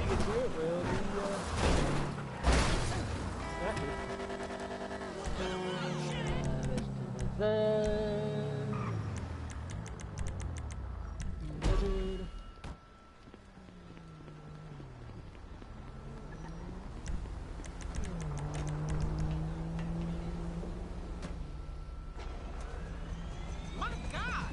he gets here, it will be, accurate. Let's do that. Lizard. My God!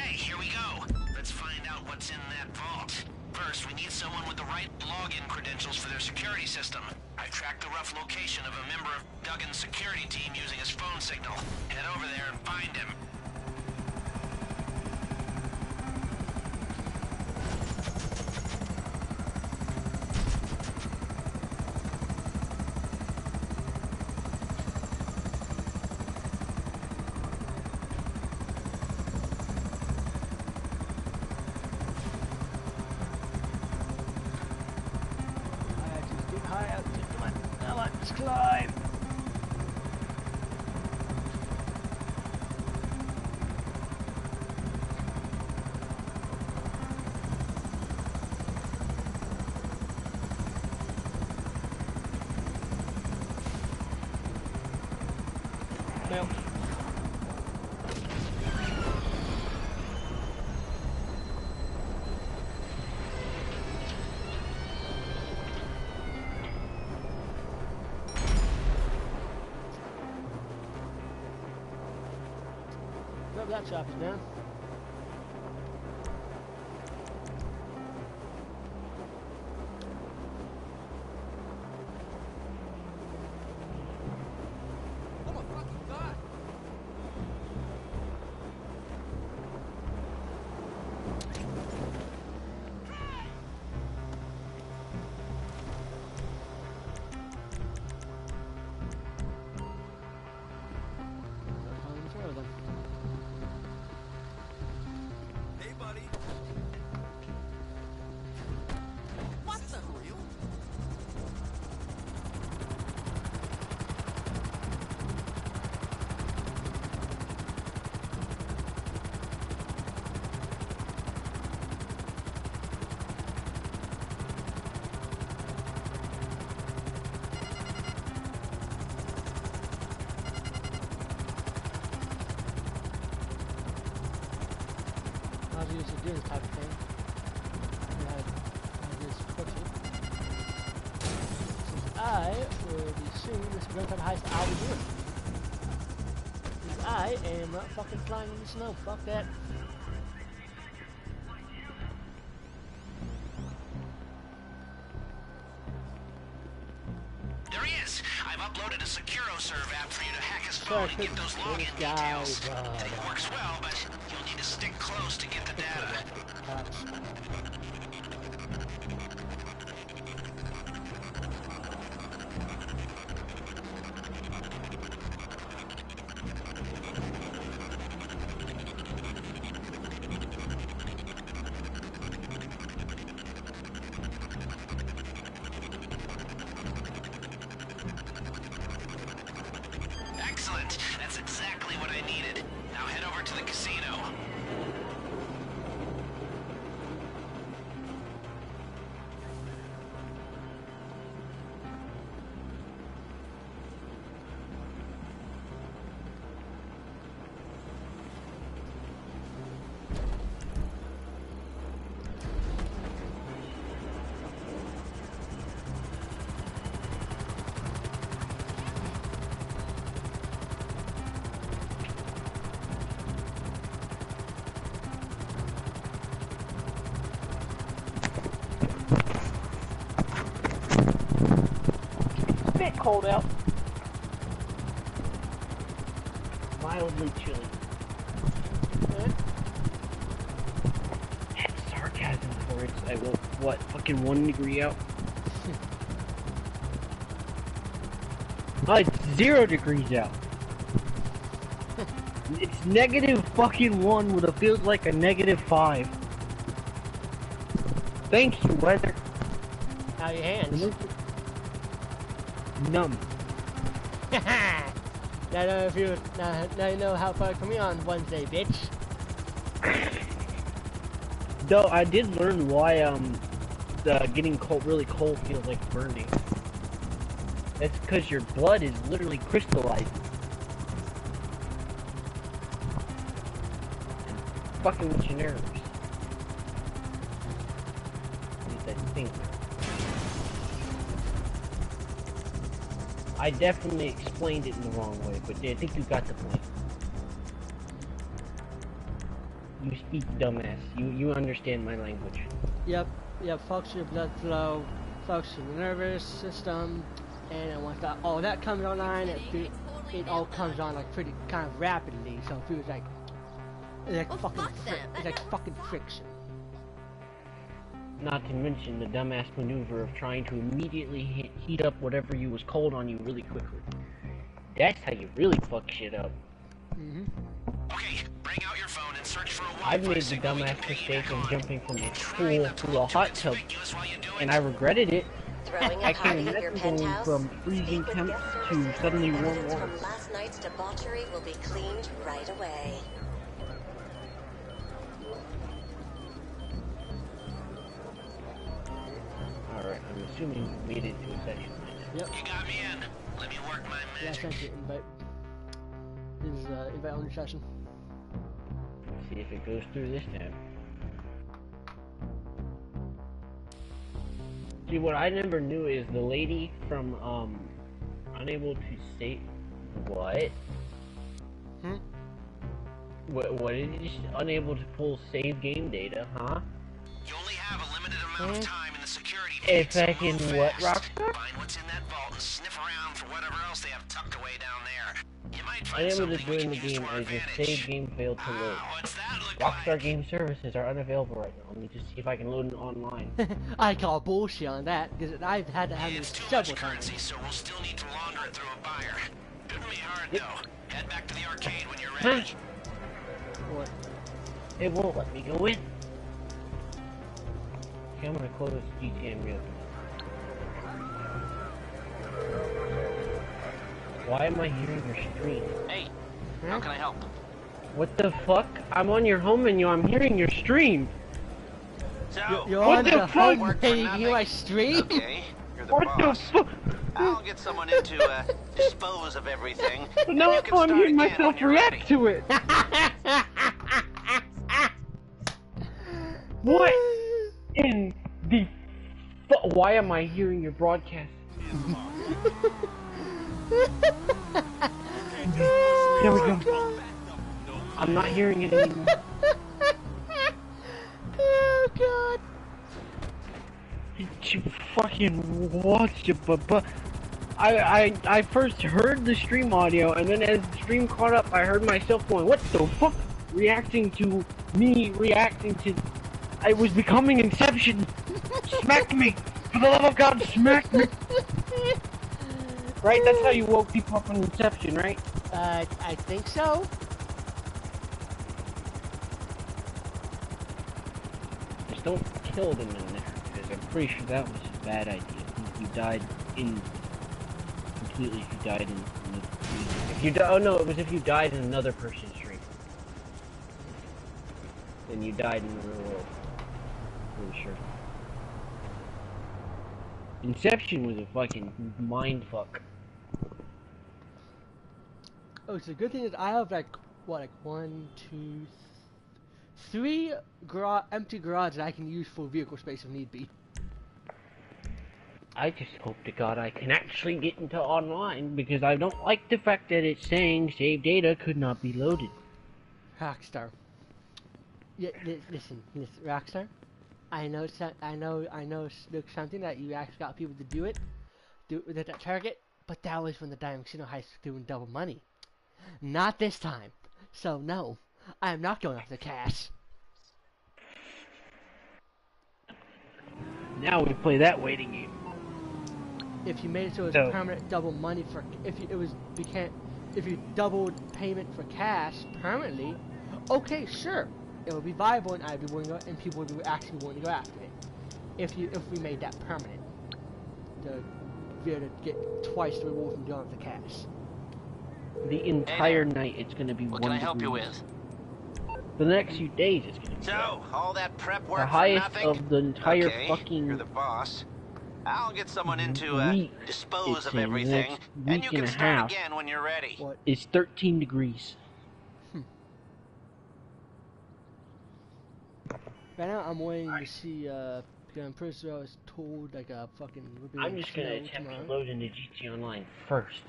Here we go. Let's find out what's in that vault. First, we need someone with the right login credentials for their security system. I've tracked the rough location of a member of Duggan's security team using his phone signal. Head over there and find him. Climb! Now. That chopper's down. Oh my fucking God! Hey, buddy. What the real? I was used to do this type of thing. I just put it. Since I will be soon, this is going to be the heist I'll be doing. Since I am not fucking flying in the snow. Fuck that. There he is. I've uploaded a SecuroServe app for you to hack his phone and get those login details. It works well, but you'll need to stick close to get the data. bit cold out. Mildly chilly. That's sarcasm for it. I will, what, fucking 1 degree out? Oh, it's 0 degrees out. It's negative fucking 1 with a feels like a negative 5. Thank you, weather. How are your hands? Numb. Now you know how far to me on Wednesday, bitch. Though I did learn why getting cold, really cold, feels like burning. That's because your blood is literally crystallizing. And fucking with your nerves. At least I think. I definitely explained it in the wrong way, but I think you got the point. You speak dumbass. You understand my language. Yep, fucks your blood flow, fucks your nervous system, and then once all that comes online, it all comes on like pretty kind of rapidly, so it feels like it's like fucking friction. Not to mention the dumbass maneuver of trying to immediately heat up whatever you was cold on you really quickly. That's how you really fuck shit up. Okay, bring out your phone and search for a I've Wi-Fi made the signal we can dumbass piggyback mistake of on. jumping from a And try pool not to a look too hot tub, conspicuous while you do it. and I regretted it. Throwing I a can party at your imagine going penthouse? from freezing Speak with temp guest to services suddenly and warm evidence water. from last night's debauchery will be cleaned right away. Alright, I'm assuming we made it to a session right now. Yep. You got me in. Let me work my Yeah, I magic. sent you an invite. This is invite only session. Let's see if it goes through this time. See, what I never knew is the lady from, unable to save... What? What did you say? Unable to pull save game data, huh? You only have a limited amount of time in the security If feed, so I can move what, fast. Rockstar? Find what's in that vault and sniff around for whatever else they have tucked away down there. You might find Unable to something we join can the use to game our as your advantage. save game failed to load. What's that look Rockstar like? Game Services are unavailable right now. Let me just see if I can load it online. I call bullshit on that because I've had to have It's this too several much times. currency, so we'll still need to launder it through a buyer. Shouldn't be hard Yep. though. Head back to the arcade when you're Huh? ready. What? It won't let me go in. Okay, I'm gonna close GTA and reopen. Why am I hearing your stream? Hey, how can I help? What the fuck? I'm on your home menu, I'm hearing your stream! So, You're What on the the fuck? home Work for page, nothing. you my stream? okay, you're the What boss. the fuck? I'll get someone in to dispose of everything. No, You can I'm start hearing again myself when you're react ready. to it! What in the why am I hearing your broadcast? There we go. I'm not hearing it anymore. Oh god. You fucking watch it, but I first heard the stream audio, and then as the stream caught up, I heard myself going, "What the fuck?" Reacting to me, reacting to. I was becoming Inception. Smack me, for the love of God, smack me. Right? That's how you woke people up in Inception, right? I think so. Just don't kill them in there, because I'm pretty sure that was a bad idea. You died in completely. If you died in the, if you oh no, it was if you died in another person's stream. Then you died in the real world. Pretty sure. Inception was a fucking mind fuck. Oh, so the good thing is I have like what, like 1, 2, 3 empty garages that I can use for vehicle space if need be. I just hope to God I can actually get into online, because I don't like the fact that it's saying save data could not be loaded. Rockstar. Yeah, listen, Rockstar. I know, there's something that you actually got people to do it. Do that target. But that was when the Diamond Casino Heist was doing double money. Not this time. So no, I am not going after the cash. Now we play that waiting game. If you made it so it was So- permanent double money for if you doubled payment for cash permanently, okay, sure, it would be viable and I'd be willing to, and people would be actually willing to go after it. If we made that permanent, to be able to get twice the reward from doing the cash. The entire night it's gonna be What 1 can I help you degree. with? For the next few days it's gonna be So, all that prep work the for highest nothing? of the entire Okay, fucking you're the boss. I'll get someone in to week, dispose it's of in the everything, next and week you and can a start half. again when you're ready. What? It's 13 degrees. Right now, I'm waiting to see. Because I'm pretty sure I was told like a fucking. I'm just gonna attempt to load into GT Online first.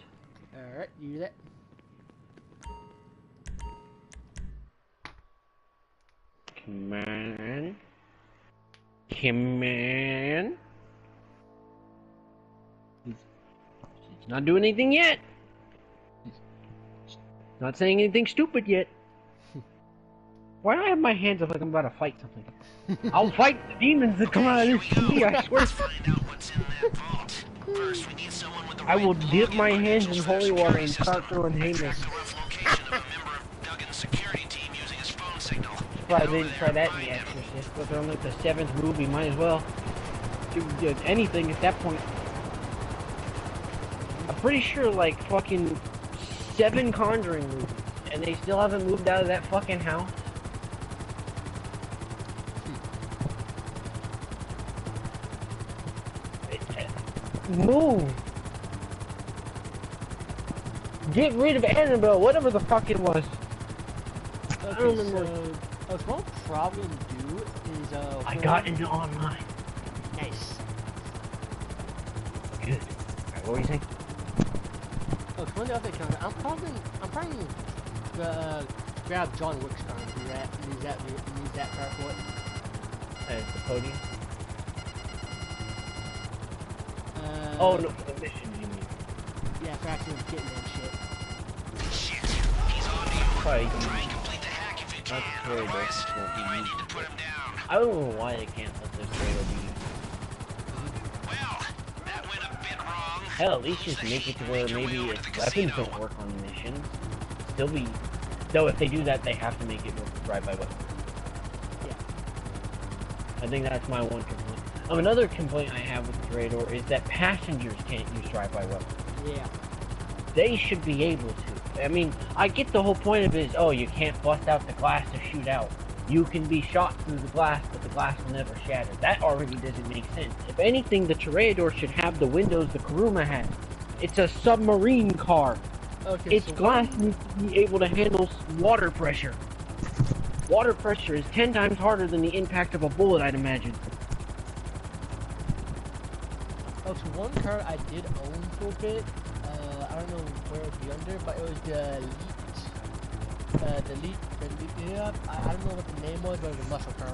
All right, you do that. Come on. Come on. It's not doing anything yet. It's not saying anything stupid yet. Why do I have my hands up like I'm about to fight something? I'll fight the demons that come out of this TV, I swear. Let's find out what's in that vault. First, we need someone with the I will right dip login my hands in credentials for their holy water and security start system. throwing I haymakers. tracked the rough location of a member of Duggan's security team using his phone signal. Probably Head over didn't try there that and in The find him. Exorcist, but they're on like the 7th movie, might as well do anything at that point. I'm pretty sure like fucking 7 Conjuring movies, and they still haven't moved out of that fucking house. Move! Get rid of Annabelle, whatever the fuck it was. Okay, don't remember. so one problem to do is I got into online. nice. Good. Alright, what were you saying? Okay, one other thing, I'm probably grab John Wick's car and do that. Use that car for it. As the podium? Oh Oh no, for the mission you mean. Yeah, for actually getting that shit. Shit, he's on to you. Probably Try and complete the hack if you can, That's very otherwise difficult. you might need to put him down. I don't know why they can't let this trailer be. Well, that went a bit wrong. Hell, at least just make it to where maybe if weapons don't work on the mission, still be. Though if they do that, they have to make it work with drive-by weapons. Yeah. I think that's my one complaint. Another complaint I have with the Toreador is that passengers can't use drive-by weapons. Yeah. They should be able to. I mean, I get the whole point of it is, oh, you can't bust out the glass to shoot out. You can be shot through the glass, but the glass will never shatter. That already doesn't make sense. If anything, the Toreador should have the windows the Kuruma has. It's a submarine car. Okay, Its so glass needs to be able to handle water pressure. Water pressure is 10 times harder than the impact of a bullet, I'd imagine. so one car I did own for a bit. I don't know where it would be under, but it was the Elite. Yeah, I don't know what the name was, but it was a muscle car.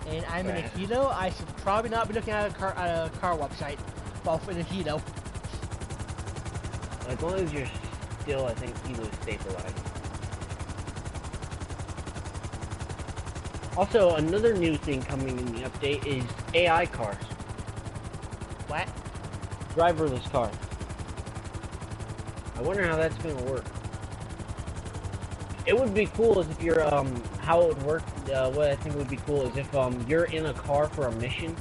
And I'm in a Hilo. I should probably not be looking at a car website, but in a Hilo. As long as you're still, I think, Elo's stabilized. Also, another new thing coming in the update is AI cars. What? Driverless cars. I wonder how that's gonna work. It would be cool is if you're, how it would work, what I think would be cool is if, you're in a car for a mission,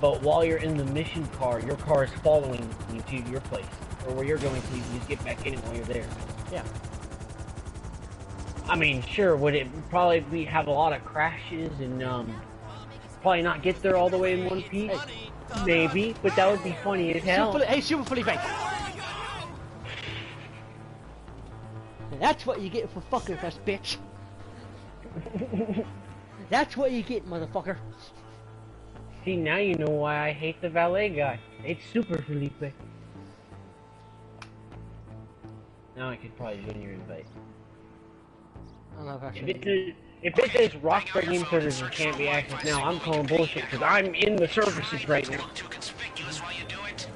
but while you're in the mission car, your car is following you to your place, or where you're going to, you can just get back in it while you're there. Yeah. I mean, sure, would it probably have a lot of crashes and, probably not get there all the way in one piece? Maybe, but that would be funny as hell. Hey, Super Felipe! That's what you get for fucking with us, bitch. That's what you get, motherfucker. See, now you know why I hate the valet guy. It's Super Felipe. Now I could probably join your invite. I don't know if I If should. it's a, If it says Rockstar Game Services can't be accessed now, I'm calling bullshit because I'm in the services right now. Too conspicuous while you do it.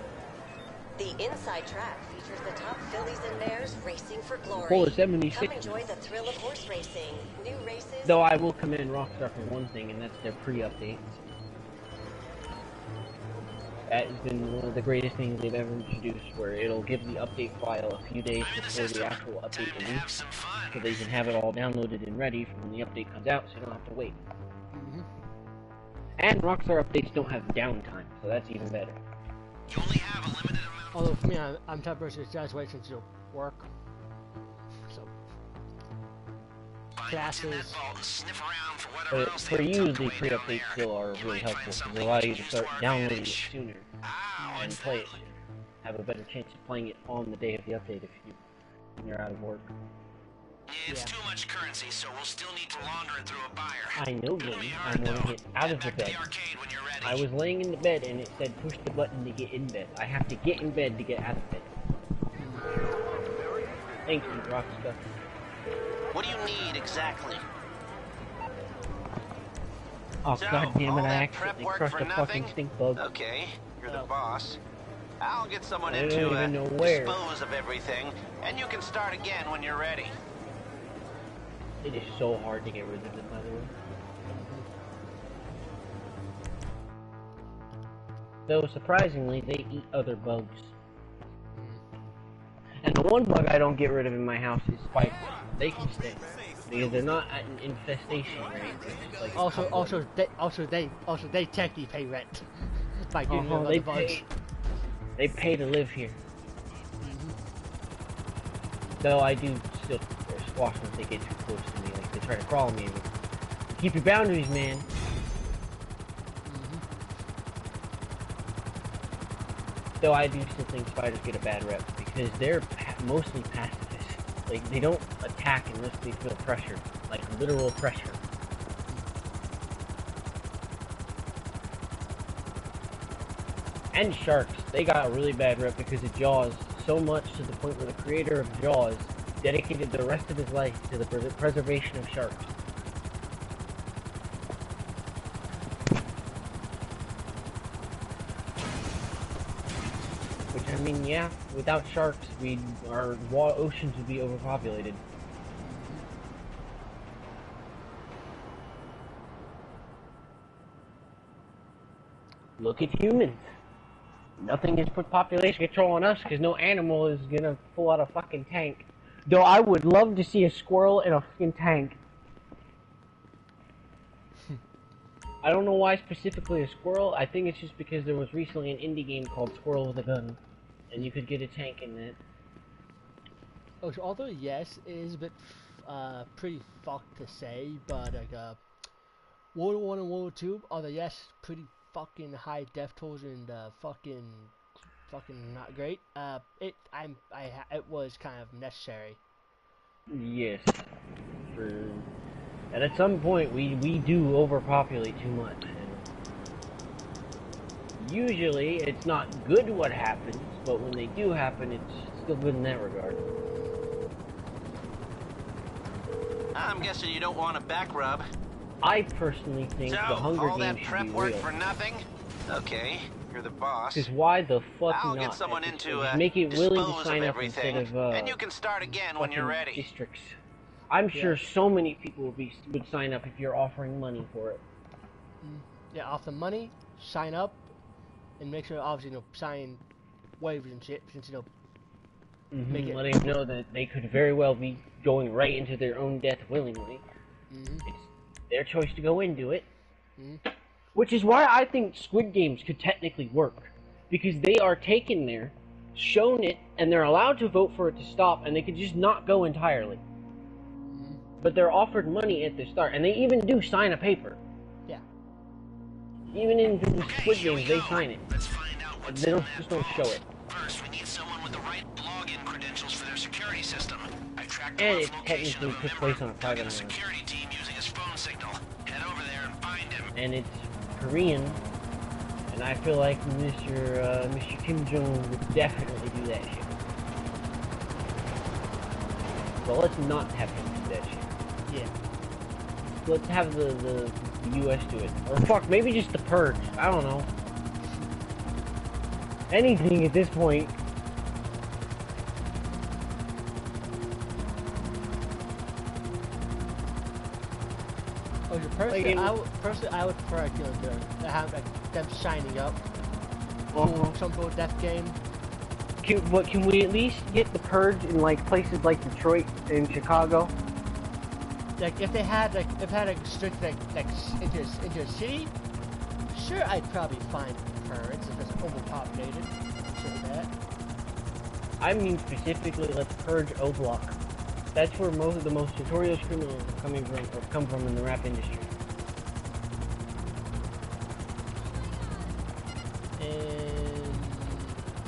The inside track features the top fillies and mares racing for glory. Full of 76. Come enjoy the thrill of horse racing. New races. Though I will commend Rockstar for one thing, and that's their pre-updates. That has been one of the greatest things they've ever introduced, where it'll give the update file a few days before the actual update release, so they can have it all downloaded and ready for when the update comes out, so you don't have to wait. And Rockstar updates don't have downtime, so that's even better. You only have a limited amount. Although for me, I'm type of person that just wait until work. So classes. But for you, the pre-updates still are really helpful because they allow you to start downloading it sooner and play it sooner. Have a better chance of playing it on the day of the update when you're out of work. It's too much currency, so we'll still need to launder it through a buyer. I know, Jimmy. I want to get out of the bed. I was laying in the bed and it said push the button to get in bed. I have to get in bed to get out of bed. Thank you, Rockstar. What do you need exactly? Oh, So, god damn it, all I that prep accidentally work crushed for a fucking nothing? stink bug. Okay, you're the boss. I'll get someone I in don't to even know where. dispose of everything, and you can start again when you're ready. It is so hard to get rid of them, by the way. Though, surprisingly, they eat other bugs. And the one bug I don't get rid of in my house is spiders. They can stay. Because they're not at an infestation rate. It's like Also they technically pay rent by getting rid of they the bugs. They pay to live here. Though I do still squash them if they get too close to me. Like they try to crawl me. Keep your boundaries, man. Though I do still think spiders get a bad rep because they're mostly pacifists. Like they don't attack unless they feel pressure, like literal pressure. And sharks, they got a really bad rep because of Jaws, so much to the point where the creator of Jaws dedicated the rest of his life to the preservation of sharks. Which, I mean, yeah, without sharks, our oceans would be overpopulated. Look at humans. Nothing is put population control on us because no animal is gonna pull out a fucking tank. Though I would love to see a squirrel in a fucking tank. I don't know why specifically a squirrel. I think it's just because there was recently an indie game called Squirrel with a Gun, and you could get a tank in that. Although yes, it is a bit pretty fucked to say, but like World War I and World War II, although yes, pretty fucking high death tolls and fucking not great. It was kind of necessary. Yes. And at some point, we do overpopulate too much. And usually, it's not good what happens, but when they do happen, it's still good in that regard. I'm guessing you don't want a back rub. I personally think the Hunger all that Games prep should be work real. for nothing? Okay, you're the boss. Because why the fuck I'll not? get someone in to make it willing to dispose sign of up everything, instead of and you can start again when you're ready. Districts. I'm sure so many people would sign up if you're offering money for it. Yeah, off the money, sign up, and make sure obviously sign waivers and shit since make it letting them know that they could very well be going right into their own death willingly. It's their choice to go into it. Which is why I think Squid Games could technically work. Because they are taken there, shown it, and they're allowed to vote for it to stop, and they could just not go entirely. But they're offered money at the start, and they even do sign a paper. Yeah. Even in the Squid Games, they sign it. Let's find out what's They in don't that just don't vault. show it. First, we need someone with the right login credentials for their security system. I tracked And the it location technically of a took member place of on a private Duggan's island. security team using his phone signal. Head over there and find him. And it's Korean, and I feel like Mr. Kim Jong would definitely do that shit. But let's not have him do that shit. Yeah. let's have the U.S. do it, or fuck, maybe just the Purge. I don't know. Anything at this point. Oh, personally, I would prefer to have like them shining up. Some sort of death game. Can we at least get the Purge in like places like Detroit and Chicago? Like if they had like strict like into a city, sure I'd probably find Purge if it's overpopulated. Sure that. I mean specifically, let's purge O Block. That's where most of the most notorious criminals are coming from, or come from in the rap industry. And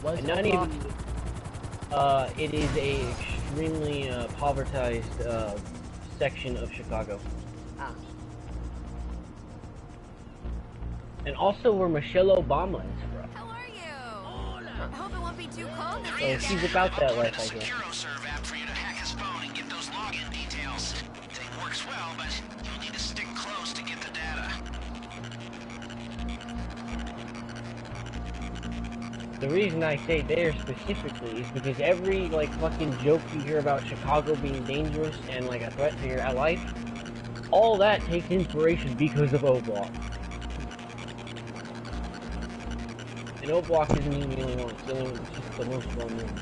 what's And not even. It is a extremely povertized section of Chicago. Ah. And also where Michelle Obama is from. How are you? I hope it won't be too cold. So she's about that life, I guess. It works well, but you'll need to stick close to get the data. The reason I say there specifically is because every like fucking joke you hear about Chicago being dangerous and like a threat to your life, all that takes inspiration because of O Block. And O Block isn't even the only one, it's the only one that's just the most well known.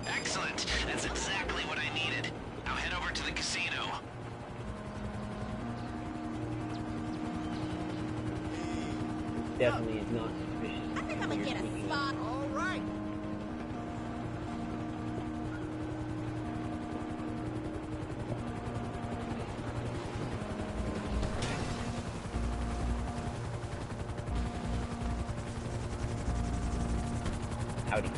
Excellent. That's exactly what I needed. Now head over to the casino. Definitely is not suspicious. I think I'm gonna get a spot. All right. Howdy.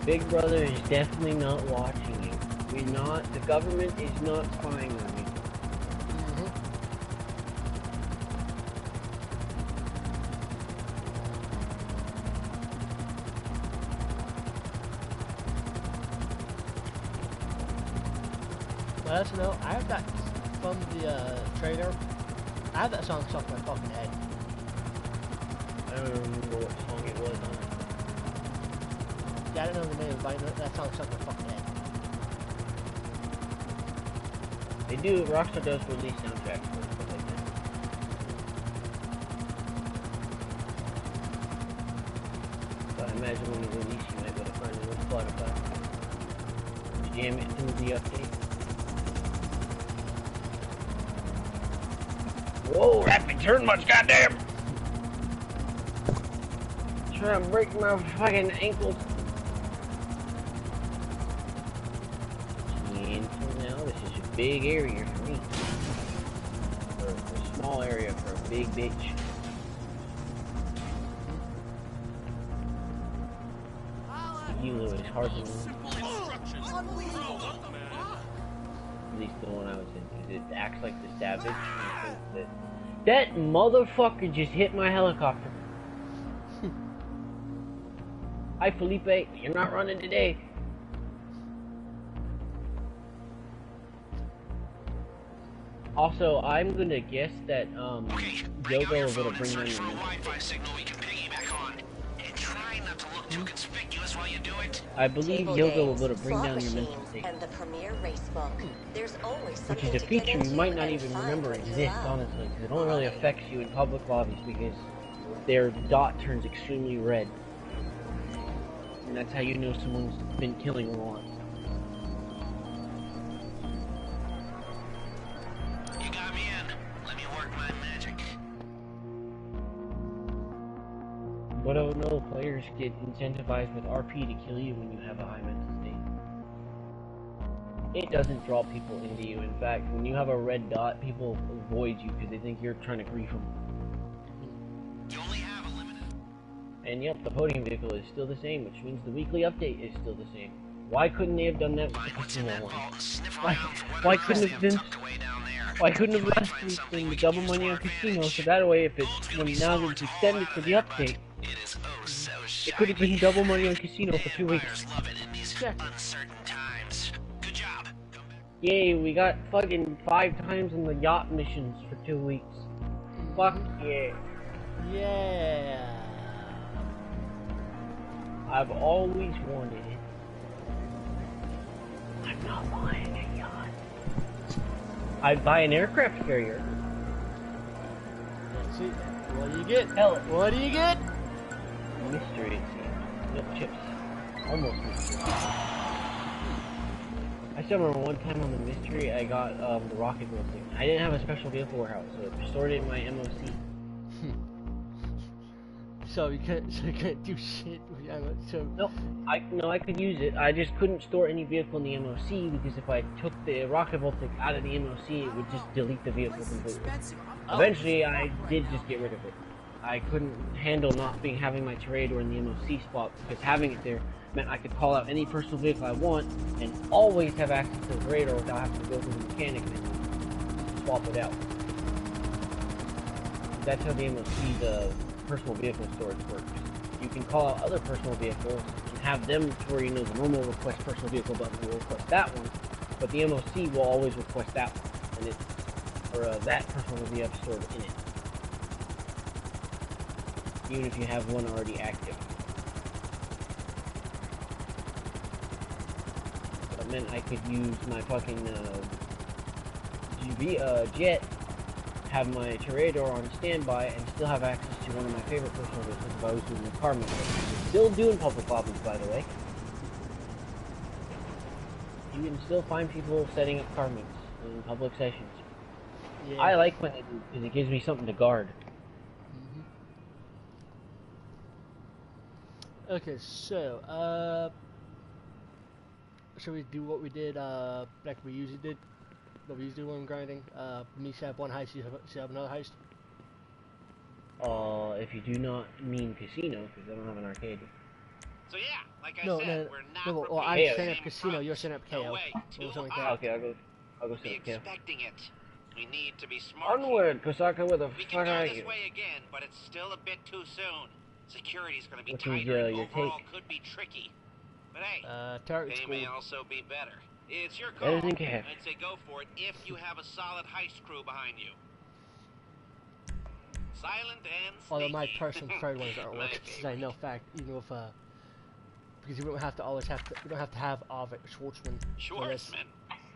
Big Brother is definitely not watching you. The government is not spying on you. Let us know. I have that from the trader. I have that song stuck in my fucking head. I don't remember what song it was on. Yeah, I don't know the name, but I know that song stuck in my fucking head. They do. Rockstar does release soundtracks for stuff like that. So I imagine when you release, you might be able to find it on Spotify. Jam it through the update. Whoa, rapid turn much, goddamn! Trying to break my fucking ankles. And for now, this is a big area for me. For a small area for a big bitch. You know, it's hard to move. At least the one I was in, because it acts like the savage. And thinks that motherfucker just hit my helicopter. Hi Felipe, you're not running today. Also, I'm gonna guess that Yoga is gonna bring down your Wi-Fi signal we can piggyback on. And try not to look too conspicuous while you do it. I believe Table Yoga will games, go to bring slot down your machines, mental state. and the premier race book. There's always Which something is a to get feature you into might not and even find remember what you exists, love. honestly, because it only really affects you in public lobbies because their dot turns extremely red. And that's how you know someone's been killing a lot. You got me in. Let me work my magic. But oh no, players get incentivized with RP to kill you when you have a high mental state. It doesn't draw people into you. In fact, when you have a red dot, people avoid you because they think you're trying to grief them. You only have a limited... And yep, the podium vehicle is still the same, which means the weekly update is still the same. Why couldn't they have done that with the Find what's in casino that one? vault and sniff Why- around for why whatever couldn't else have they been- tucked away down there. Why couldn't have You might left find these something thing we the can double use money to on our casino, advantage. so that way if Gold's it's gonna when be now slower that to it's haul extended out for of the there, but update, it is oh so it could have been shiny. double money on casino for 2 weeks. Buyers love it in these objective. uncertain times. Good job. Come back. Yay, we got fucking 5 times in the yacht missions for 2 weeks. Fuck yeah. Yeah. I've always wanted it. I'm not buying a yacht. I'd buy an aircraft carrier. Let's see. What do you get? Hell, What do you get? mystery, it seems. Milk chips. Almost mystery. I still remember one time on the mystery, I got the rocket wheel thing. I didn't have a special vehicle warehouse, so it stored it in my MOC. So you couldn't do shit with ammo. So No, I could use it. I just couldn't store any vehicle in the MOC because if I took the rocket voltic out of the MOC, it would just delete the vehicle completely. Eventually, I did just get rid of it. I couldn't handle not having my Toreador in the MOC spot because having it there meant I could call out any personal vehicle I want and always have access to the Toreador without having to go through the mechanic and swap it out. That's how the MOC, the personal vehicle storage works. You can call out other personal vehicles and have them to where you know the normal request personal vehicle button will request that one, but the MOC will always request that one, and that personal vehicle you have stored in it. Even if you have one already active. That meant I could use my fucking jet, have my Toreador on standby, and still have access to one of my favorite personal vehicles if I was doing the car mission. Still doing public lobbies, by the way. You can still find people setting up car meets in public sessions. Yeah. I like when they do, because it gives me something to guard. Okay, so should we do what we did like we usually did? What we usually do when grinding? Me should have one heist, you have another heist. If you do not mean casino, because I don't have an arcade. So yeah, like I No, said, no, we're no, not well, I'm prepared setting for up casino, you're setting up KO. No way, too Or something like hot. that. Okay, I'll go Be set up KO. expecting it. We need to be smart. Onward, Kosaka, where the We fuck can go are this you? way again, but it's still a bit too soon. Security's gonna be Which is, tighter and your overall take? could be tricky. But hey, Target they school. may also be better. It's your call. Better than Kev. I'd say go for it if you have a solid heist crew behind you. Silent and sneaky. Although my personal preferred ones aren't My working, because I favorite. know fact, even with because you don't have to always we don't have to have Schwartzman. for this. Schwartzman.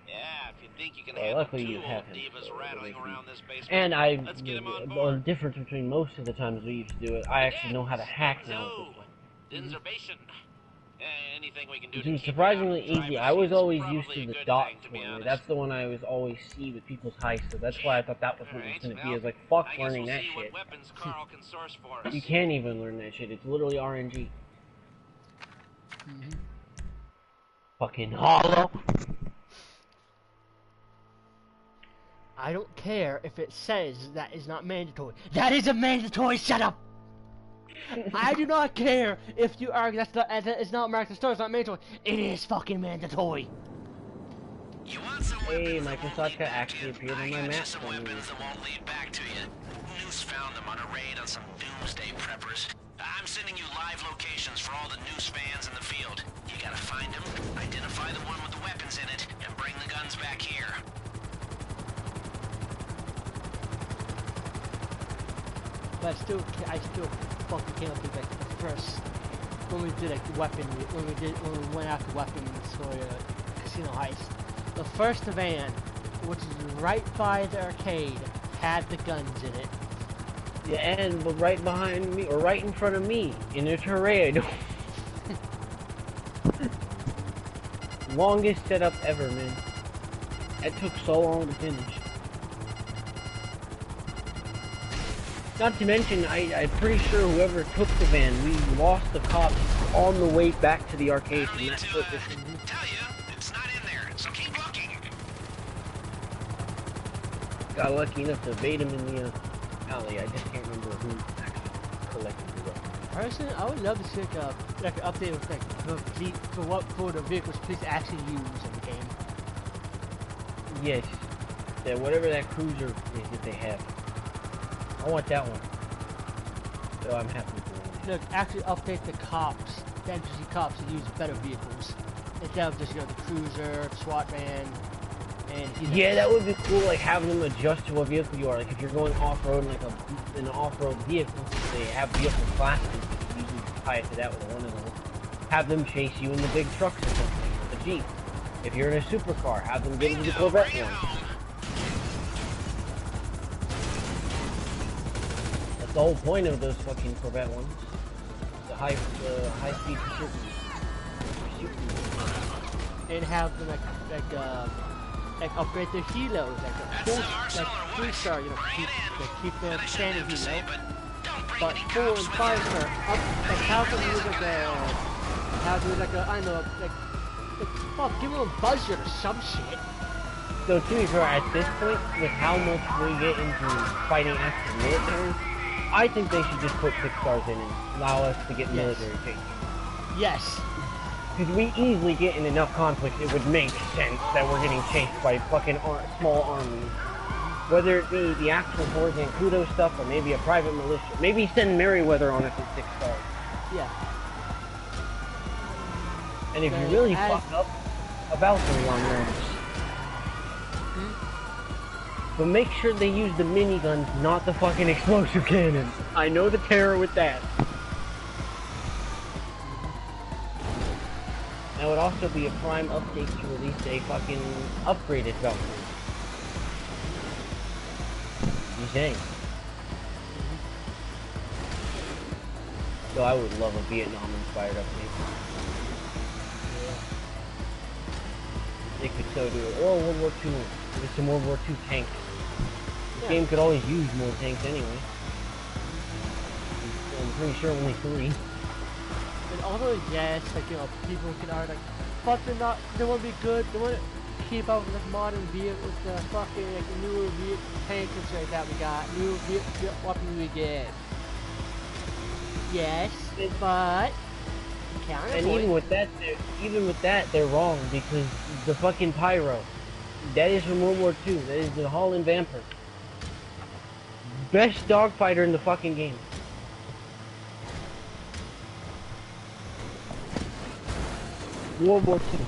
Yeah, if you think you can Well, handle luckily two you old have him, divas so rattling it'll make around this basement, And let's get him on the board. difference between most of the times we used to do it, I actually know how to hack now with this one. Inservation. Anything we can do It's to keep surprisingly it out of the easy. driver's I was seat is always used probably to a the good dots thing, to be one. honest. That's the one I was always see with people's heists, so that's why I thought that was what it was Alright, going to be. well, I was like, fuck I guess learning we'll that see what shit. weapons Carl can source for us. You can't even learn that shit. It's literally RNG. Fucking hollow. I don't care if it says that is not mandatory. That is a mandatory. Shut up. I do not care if you argue that it's not American Store, it's not mandatory. It is fucking mandatory. You want some Hey, weapons that Michael won't lead Sotka back to actually you? appeared on I my got you map some for me. weapons that won't lead back to you. Noose found them on a raid on some doomsday preppers. I'm sending you live locations for all the Noose fans in the field. You gotta find them, identify the one with the weapons in it, and bring the guns back here. But I still fucking came up with like the first when we did like when we went after weapons for casino heist. The first van, which is right by the arcade, had the guns in it. Yeah, and right behind me, or right in front of me, in a Toreador. Longest setup ever, man. That took so long to finish. Not to mention, I'm pretty sure whoever took the van, we lost the cops on the way back to the arcade. I don't And need that to took us. tell you, it's not in there, so keep looking. Got lucky enough to evade him in the alley. I just can't remember who actually collected the weapon. Personally, I would love to see like an update with like for the vehicles police actually use in the game. Yes, that whatever that cruiser is that they have. I want that one. So I'm happy for it. Look, actually update the cops, the NPC cops to use better vehicles. Instead of just, you know, the cruiser, SWAT van, and he's Yeah, that would be cool, like having them adjust to what vehicle you are. Like if you're going off-road in like an off-road vehicle, they have vehicle classes, you can tie it to that with one of those. Have them chase you in the big trucks or something, the Jeep. If you're in a supercar, have them get into the Corvette one. That's the whole point of those fucking Corvette ones. The high-speed shooting. and have them like upgrade their helos, like a full, like 3-star, you know, keep them standing helo. But 4 and 5-star up, like have them use like I don't know, like fuck, give them a budget or some shit. So to be fair, at this point, with how much we get into fighting active military, I think they should just put 6 stars in and allow us to get military change. Yes. Because we easily get in enough conflict, it would make sense that we're getting chased by fucking small armies. Whether it be the actual Tarzan Kudo stuff or maybe a private militia. Maybe send Merryweather on it for 6 stars. Yeah. And if you really fuck up, a Valkyrie on theirs. But make sure they use the miniguns, not the fucking explosive cannon. I know the terror with that. That would also be a prime update to release a fucking upgraded Valkyrie. You saying? So I would love a Vietnam-inspired update. They could so do it. Or World War II. With some World War II tanks. The game could always use more tanks anyway. I'm pretty sure only 3. And although yes, like you know, people can argue like, but they won't be good. They won't keep up with like modern vehicles, the fucking like newer tanks and shit like that we got, new weapons we get. Yes, but and even with that, they're wrong because the fucking pyro, that is from World War II. That is the Holland Vamper. Best dogfighter in the fucking game. World War II.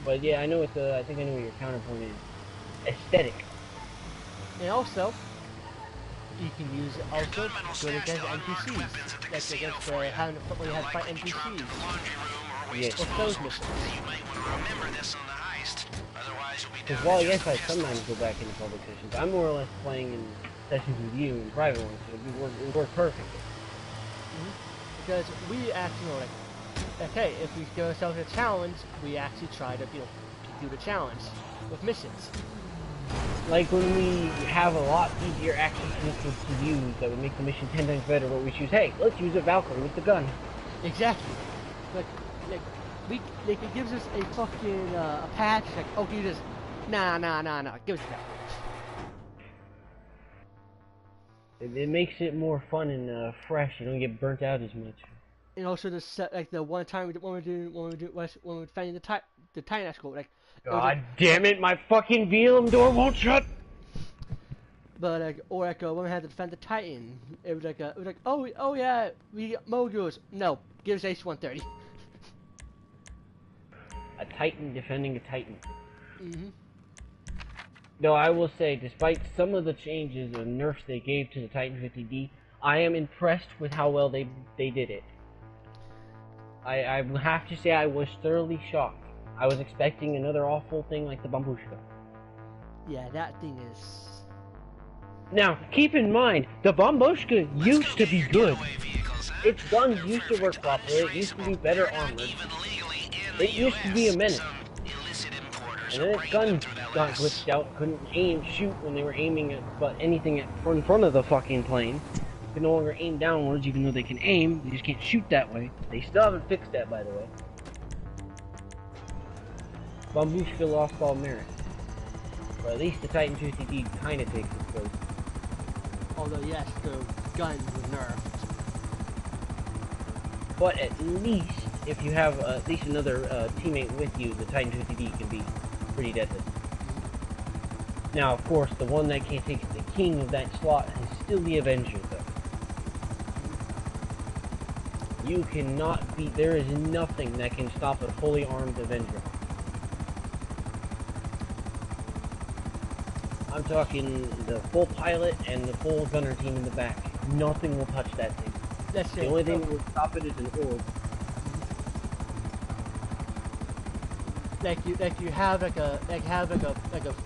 But yeah, I know it's I think I know what your counterpoint is. Aesthetic. And also, you can use it also good against NPCs. Like against when you have to fight NPCs. Yes. With those missions. Because while yes, I sometimes go back into public sessions, I'm more or less playing in sessions with you in private ones, so it would work perfectly. Because we actually know, like, hey, if we give ourselves a challenge, we actually try to, you know, do the challenge with missions. Like when we have a lot easier access to use that would make the mission 10 times better, but we choose, hey, let's use a Valkyrie with the gun. Exactly. Like it gives us a fucking a patch. Like, okay, just nah. Give us that. It makes it more fun and fresh. You don't get burnt out as much. And also the set, like the one time when we finding the Titan escort, like. God damn it! My fucking VLM door won't shut. But like, or like when we had to defend the Titan, it was like oh yeah, we got modules. No, give us H-130. A Titan defending a Titan. Though I will say, despite some of the changes and nerfs they gave to the Titan 50D, I am impressed with how well they did it. I have to say I was thoroughly shocked. I was expecting another awful thing like the Bambushka. Yeah, that thing is... Now, keep in mind, the Bambushka used to be good. Its guns used to work properly, it used to be better armored. It used to be a menace. And then its guns got glitched out, couldn't shoot when they were aiming at anything in front of the fucking plane. Can no longer aim downwards even though they can aim, they just can't shoot that way. They still haven't fixed that, by the way. Bambushka lost all merit. But at least the Titan 50D kinda takes its place. Although yes, the guns were nerfed. But at least, if you have at least another teammate with you, the Titan 50D can be pretty deadly. Now, of course, the one that can't take the king of that slot is still the Avenger, though. You cannot be. There is nothing that can stop a fully armed Avenger. I'm talking the full pilot and the full gunner team in the back. Nothing will touch that thing. That's The it. only thing that will stop it is an orb. Like you have like a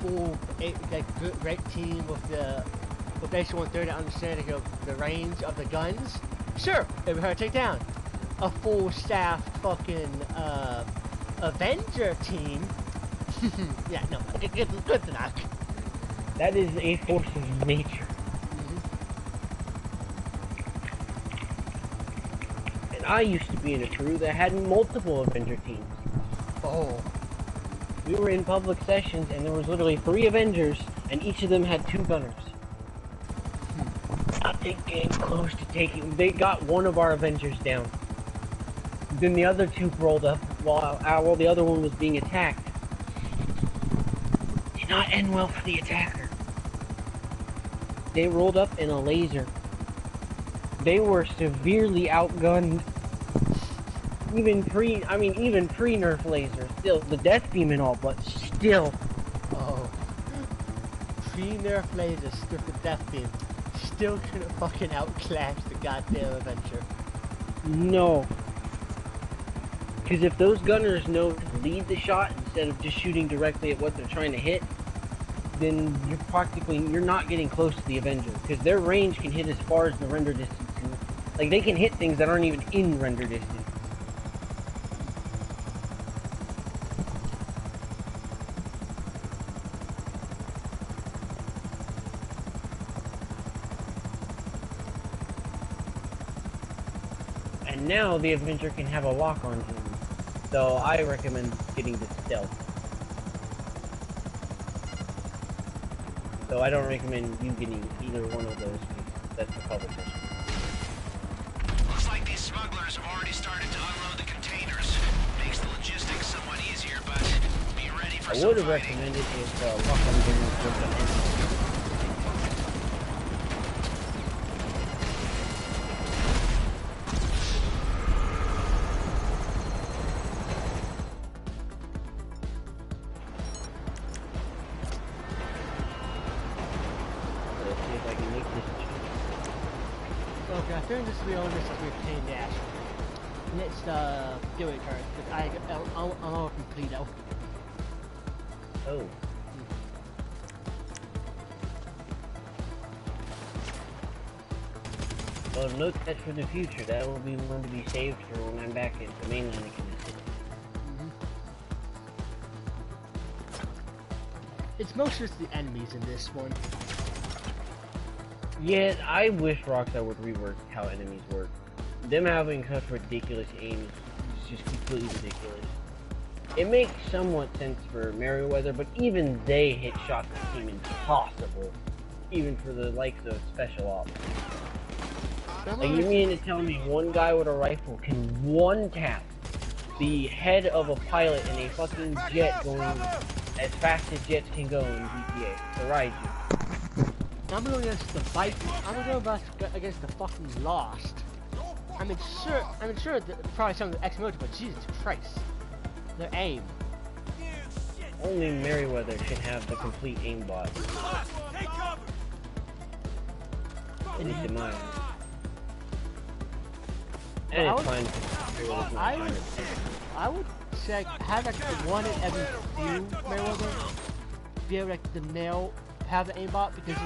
full great team with basically 130 understanding of the range of the guns. Sure, it would hard to take down a full staffed fucking Avenger team. Yeah, no, good luck. That is a force of nature. And I used to be in a crew that had multiple Avenger teams. Oh. We were in public sessions and there was literally 3 Avengers and each of them had 2 gunners. Nothing getting close to taking. They got one of our Avengers down. Then the other 2 rolled up while the other one was being attacked. Did not end well for the attacker. They rolled up in a laser. They were severely outgunned. Even pre-nerf laser. Still, the death beam and all, but still. Oh. Pre-nerf laser, still the death beam. Still couldn't fucking outclass the goddamn Avenger. No. Because if those gunners know to lead the shot instead of just shooting directly at what they're trying to hit, then you're not getting close to the Avenger. Because their range can hit as far as the render distance. Like, they can hit things that aren't even in render distance. And now the Avenger can have a lock on him. So I recommend getting the stealth. So I don't recommend you getting either one of those. That's the public session. Looks like these smugglers have already started to unload the containers. Makes the logistics somewhat easier, but be ready for I would have recommended if lock on them was the enemy. Okay, I think this will be on this is with Pain Dash. Let's do it first, because I'm all complete though. Oh. Well, note that for the future. That will be one to be saved for when I'm back at the mainland again. It's mostly just the enemies in this one. Yeah, I wish Rockstar would rework how enemies work. Them having such ridiculous aims is just completely ridiculous. It makes somewhat sense for Merryweather, but even they hit shots that seem impossible. Even for the likes of Special Ops. Like, you mean to tell me one guy with a rifle can one-tap the head of a pilot in a fucking jet going as fast as jets can go in GTA to ride you? I'm going against the Vikings. I'm going to go against the fucking Lost. I mean, sure, probably some of the X-Motor, but Jesus Christ. Their aim. Only Merryweather should have the complete aimbot. At least in my eyes. And it's fine. I would say have like one in every few Merryweather. Be able to nail, have the aimbot, because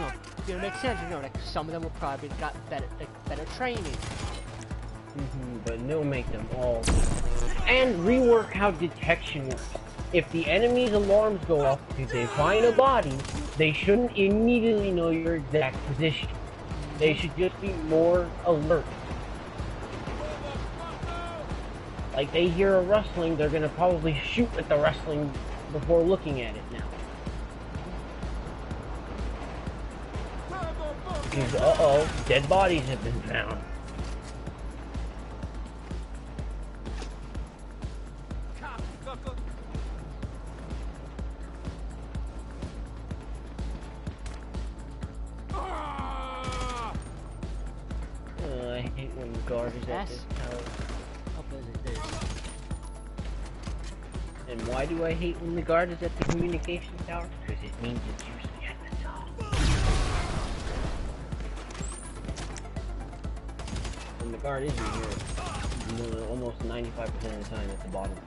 it makes sense. Like some of them will probably got better training. But no, make them all. And rework how detection works. If the enemy's alarms go off because they find a body, they shouldn't immediately know your exact position. They should just be more alert. Like, they hear a rustling, they're gonna probably shoot at the rustling before looking at it now. Because, uh-oh, dead bodies have been found. I hate when guard is at Yes. this tower. How big is this? And why do I hate when the guard is at the communication tower? Because it means it's usually at the top. When the guard isn't here, almost 95% of the time at the bottom.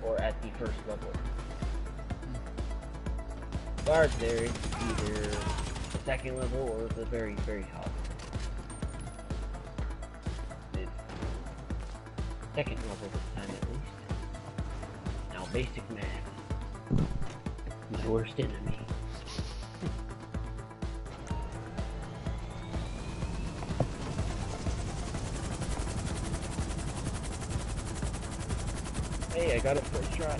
Or at the first level. Guards there is either the second level or the very, very top. It's second level this time at least. Now basic math. My worst enemy. Hey, I got it first try.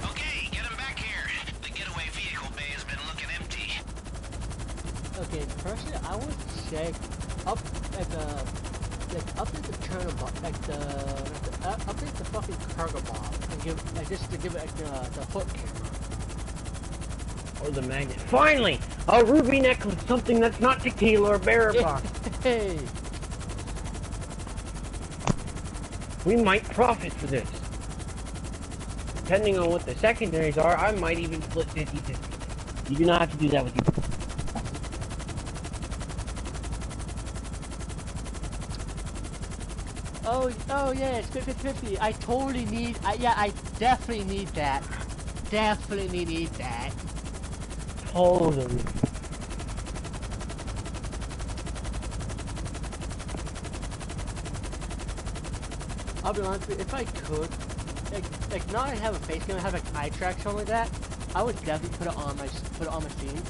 Okay, get him back here. The getaway vehicle bay has been looking empty. Okay, personally, I would check up at the, up at the turnabout, up at the fucking cargo bomb, and give, just to give it the hook. Or the magnet. Finally! A ruby necklace, something that's not tequila or bearer box. Hey! We might profit for this. Depending on what the secondaries are, I might even split 50-50. You do not have to do that with you. Oh yeah, it's 50-50. I totally need, yeah, I definitely need that. Definitely need that. Totally. I'll be honest with you, if I could, like now I have a face cam, I have like eye track, something like that, I would definitely put it on my screen,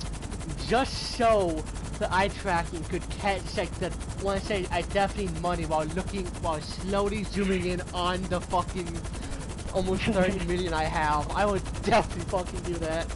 just so the eye tracking could catch like the, when I say I definitely need money while slowly zooming in on the fucking almost 30 million I have. I would definitely fucking do that.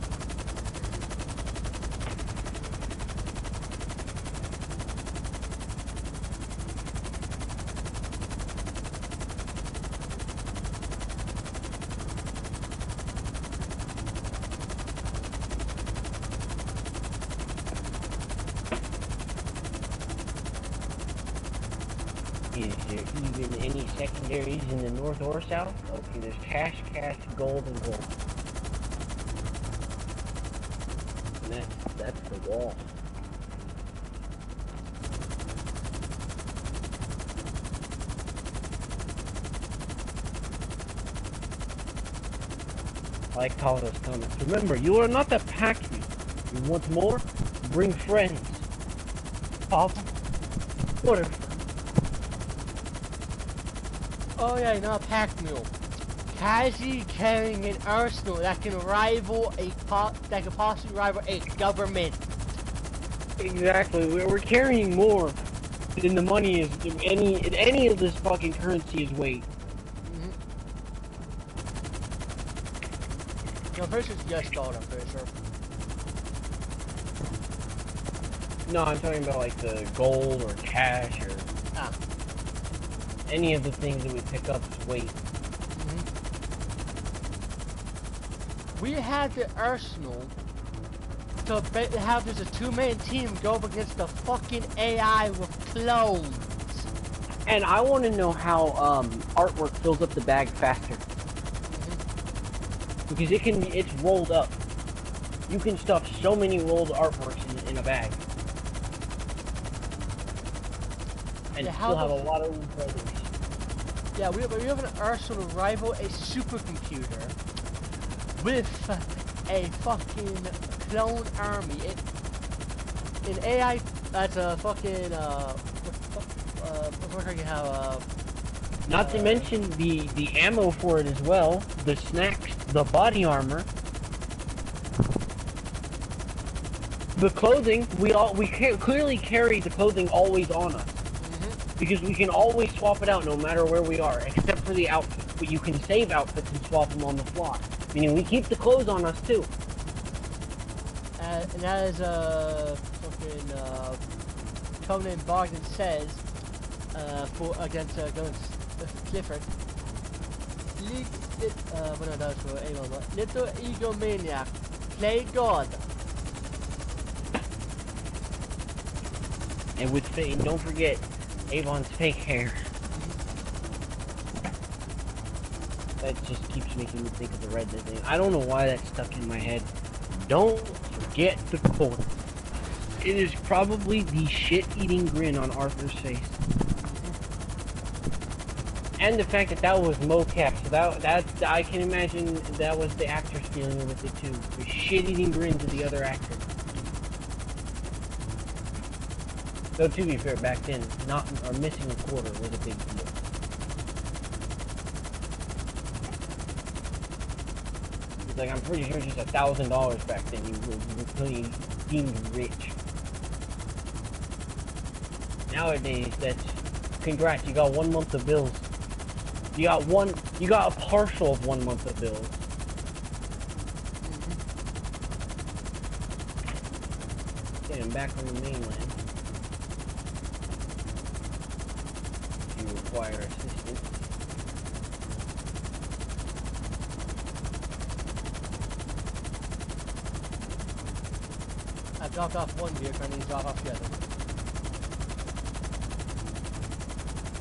Is there even any secondaries in the north or south? Okay, there's cash, gold, and gold. And that's the wall. I like Talo's comments. Remember, you are not a pack-me. You want more? Bring friends. Papa? Whatever. Oh yeah, not a pack mule. Casually carrying an arsenal that can possibly rival a government. Exactly. We're carrying more than the money is. Any of this fucking currency is weight. No, I'm pretty sure it's just gold, I'm pretty sure. No, I'm talking about like the gold or cash or any of the things that we pick up is weight. We had the arsenal to have this a two-man team go up against the fucking AI with clones. And I want to know how artwork fills up the bag faster. Because it's rolled up. You can stuff so many rolled artworks in a bag. And Yeah, still have a lot of room for others. Yeah, we have an arsenal to rival a supercomputer with a fucking clone army. An AI that's a fucking what you have Not to mention the ammo for it as well, the snacks, the body armor, the clothing. We clearly carry the clothing always on us. Because we can always swap it out no matter where we are, except for the outfit. But you can save outfits and swap them on the fly. Meaning we keep the clothes on us too. And as fucking Conan Bogdan says, for against Clifford. Well, no, that was for Avon, but Little Egomaniac, play God. And with and don't forget Avon's fake hair. That just keeps making me think of the redneck thing. I don't know why that's stuck in my head. Don't forget the quote. It is probably the shit-eating grin on Arthur's face. And the fact that that was mocap, so that I can imagine that was the actors dealing with it too. The shit-eating grin to the other actor. Though to be fair, back then, missing a quarter was a big deal. It's like, I'm pretty sure just $1,000 back then you were pretty deemed rich. Nowadays, that's congrats, you got 1 month of bills. You got a partial of 1 month of bills. Getting back on the mainland. If you require assistance. I dropped off one vehicle and then drop off the other.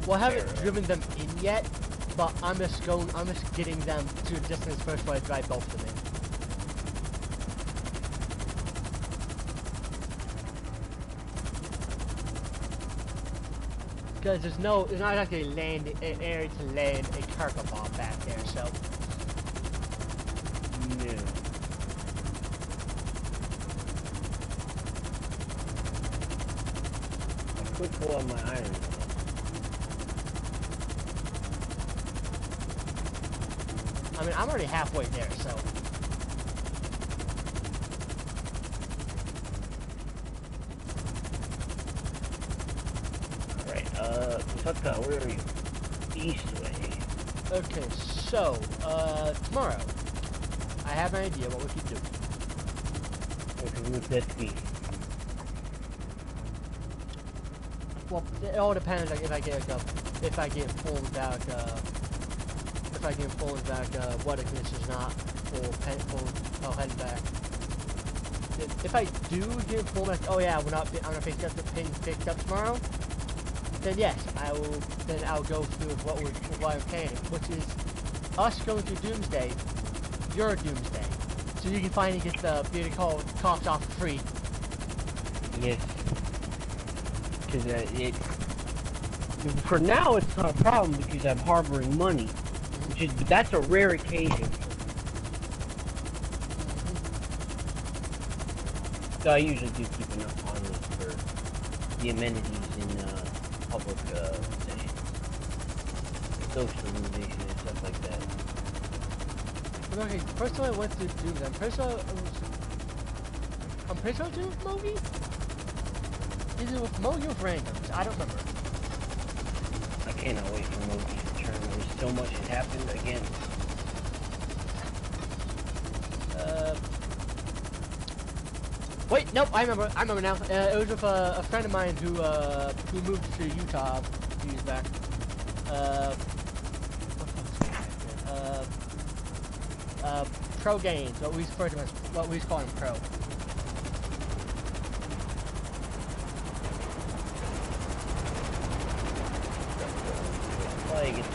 Well, I haven't driven them in yet, but I'm just getting them to a distance first before I drive both of them in. Because there's not actually an area to land a cargo bomb back there, so. No. I could pull out my iron. I mean, I'm already halfway there, so. Alright, Tutka, where are you? East way. Okay, so, tomorrow, I have an idea what we could do. Okay, would that be? Well, it all depends, like, if I get informed about, weather conditions not for heading back. If I do get informed, like, oh yeah, I'm not being picked up tomorrow, then yes, I'll go through with what I'm planning, which is us going to Doomsday, your Doomsday, so you can finally get the beauty cops off for free. Yes. Because for now it's not a problem because I'm harboring money. But that's a rare occasion. So I usually do keep enough on list for the amenities in public settings, socialization and stuff like that. But okay, first time I went to Doomsday, I'm pretty sure it was with Mogi? Either with Mogi or with randoms, I don't remember. I cannot wait for Mogi's return. There's so much has happened again. Wait, nope, I remember now. It was with a friend of mine who moved to Utah a few years back. Pro Games, what we call him Pro. Like it's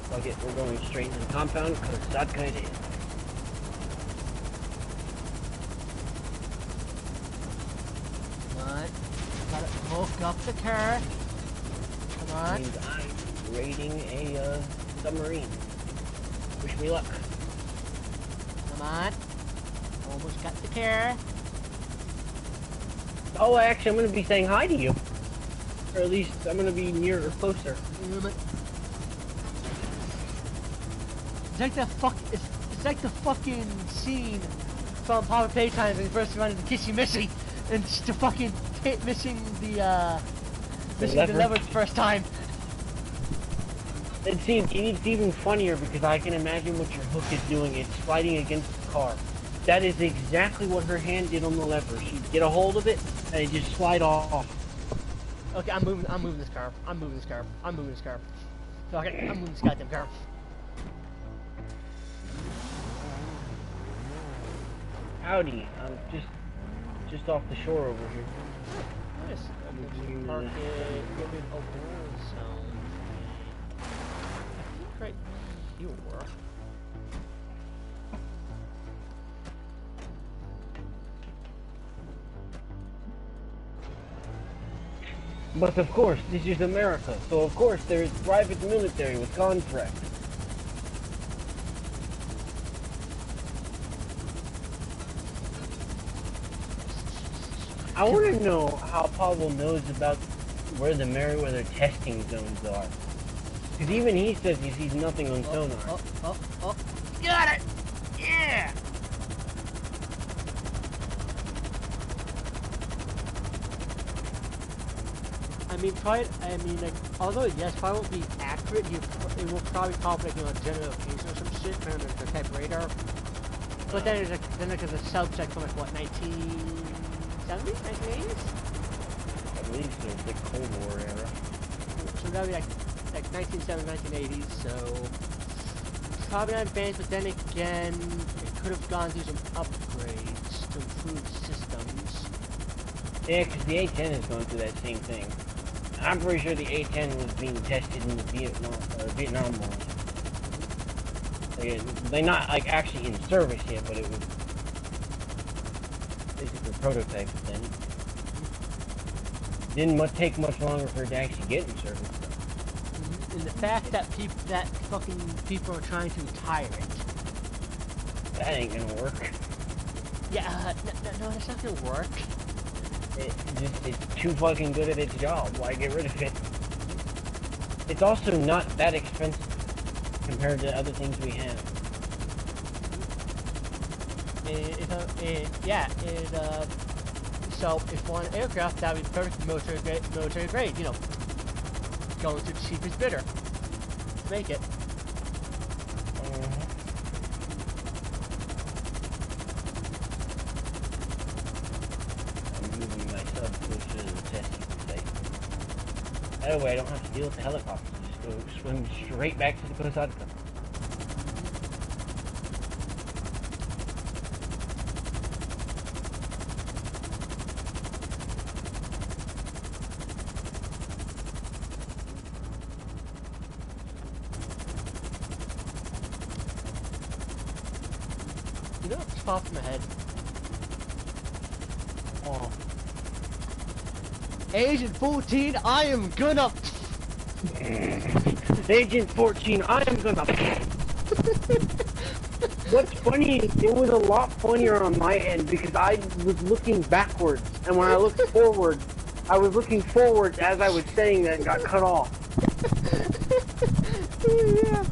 fuck it, we're going straight into the compound because that's kind of it. Come on, gotta hook up the car. Come on. Means I'm raiding a submarine. Wish me luck. Come on. Almost got the car. Oh, actually, I'm gonna be saying hi to you, or at least I'm gonna be near or closer. It's like the fucking scene from Papa Playtime when he first run into Kissy Missy and just the fucking missing the lever the first time. It's even funnier because I can imagine what your hook is doing. It's sliding against the car. That is exactly what her hand did on the lever. She'd get a hold of it and it just slide off. Okay, I'm moving this car. I'm moving this car. Okay, I'm moving this goddamn car. Howdy, I'm just off the shore over here. Nice. Okay, park it. Give it open zone. I think right here. But of course, this is America, so of course there is private military with contracts. I want to know how Pablo knows about where the Meriwether testing zones are. Because even he says he sees nothing on sonar. Oh. Got it! Yeah! like, although yes, probably won't be accurate, it will probably pop like, general location or some shit, kind of the type of radar. But then there's a subject from like, what, 1970s, 1980s? At least there's the Cold War era. So that would be like 1970s, 1980s, so probably not advanced, but then again, it could have gone through some upgrades to improve systems. Yeah, because the A-10 has gone through that same thing. I'm pretty sure the A-10 was being tested in the Vietnam War. They're not like actually in service yet, but it was basically a prototype then. Didn't take much longer for it to actually get in service. And the fact that fucking people are trying to retire it. That ain't gonna work. Yeah, no, that's not gonna work. It's too fucking good at its job. Why get rid of it? It's also not that expensive compared to other things we have. So if on an aircraft, that would be perfect military grade, going to the cheapest bidder to make it. I'm moving myself closer to the testing site. That way I don't have to deal with the helicopters. Just go swim straight back to the Posada. You know what just popped in my head? Oh. Agent 14, I am gonna... Agent 14, I am gonna... What's funny is it was a lot funnier on my end because I was looking backwards, and when I looked forward, I was looking forward as I was saying that and got cut off. Yeah.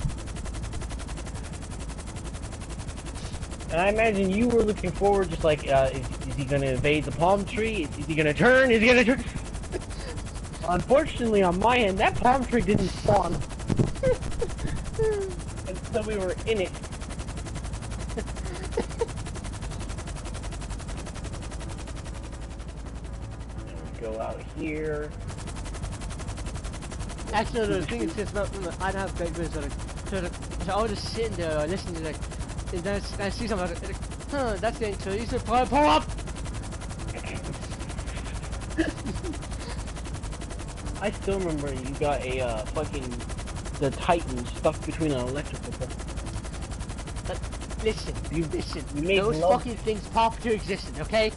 And I imagine you were looking forward just like, is he gonna evade the palm tree? Is he gonna turn? Is he gonna turn? Unfortunately, on my end, that palm tree didn't spawn. Until we were in it. And we go out here. Actually, no, the thing is, just I don't have great vids, so I was just sitting there listening to and then I see something like, huh, that's getting so you should pull up! I still remember you got a the Titan stuck between an electrical pole. But listen, You made those love. fucking things pop into existence, okay?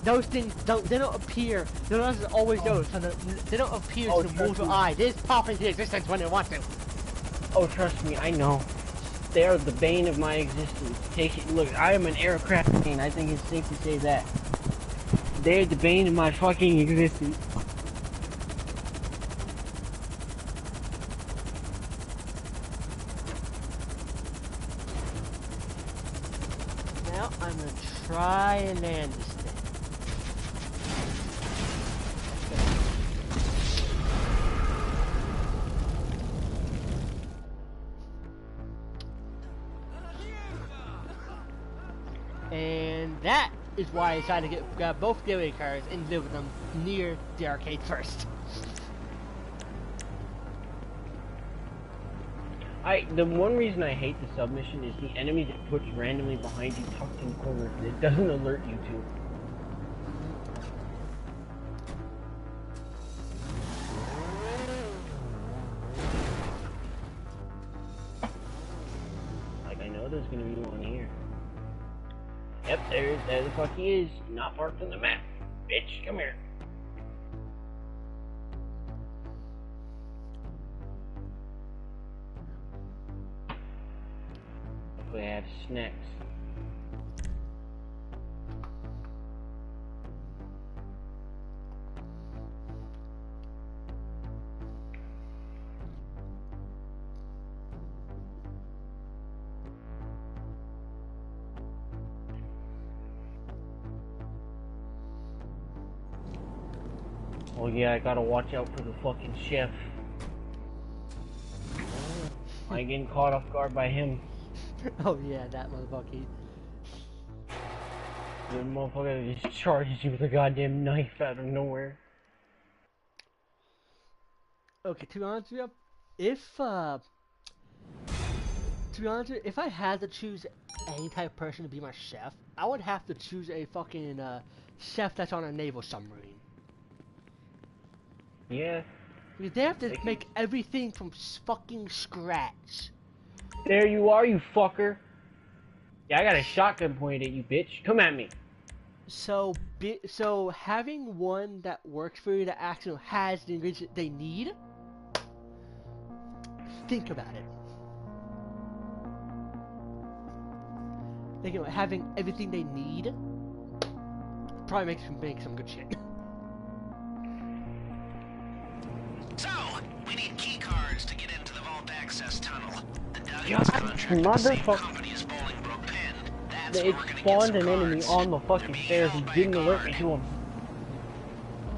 Those things they don't appear, they're not always those, so they don't appear to the mortal eye, they just pop into existence when they want to. Oh, trust me, I know. They are the bane of my existence. Take it. Look, I am an aircraft fiend. I think it's safe to say that. They're the bane of my fucking existence. Now I'm gonna try and land this thing. And that is why I decided to grab both gateway cars and deliver them near the arcade first. The one reason I hate the submission is the enemy that puts randomly behind you tucked in corners that it doesn't alert you to. Like, I know there's gonna be one here. Yep, there the fuck he is. Not marked on the map. Bitch, come here. Hopefully I have snacks. Oh yeah, I gotta watch out for the fucking chef. I ain't getting caught off guard by him. Oh yeah, that motherfucker. The motherfucker that just charges you with a goddamn knife out of nowhere. Okay, to be honest with you, if I had to choose any type of person to be my chef, I would have to choose a fucking chef that's on a naval submarine. Yeah. Because they have to make everything from fucking scratch. There you are, you fucker. Yeah, I got a shotgun pointed at you, bitch. Come at me. So having one that works for you that actually has the ingredients they need. Think about it. Think about having everything they need. Probably makes them make some good shit. So, we need key cards to get into the vault access tunnel. The Duggins God, contract with the same motherfucker. company as Bolingbroke Pen. That's It where we're gonna spawned get an some enemy cards. on the fucking Be stairs held and by didn't a alert me guard. to him.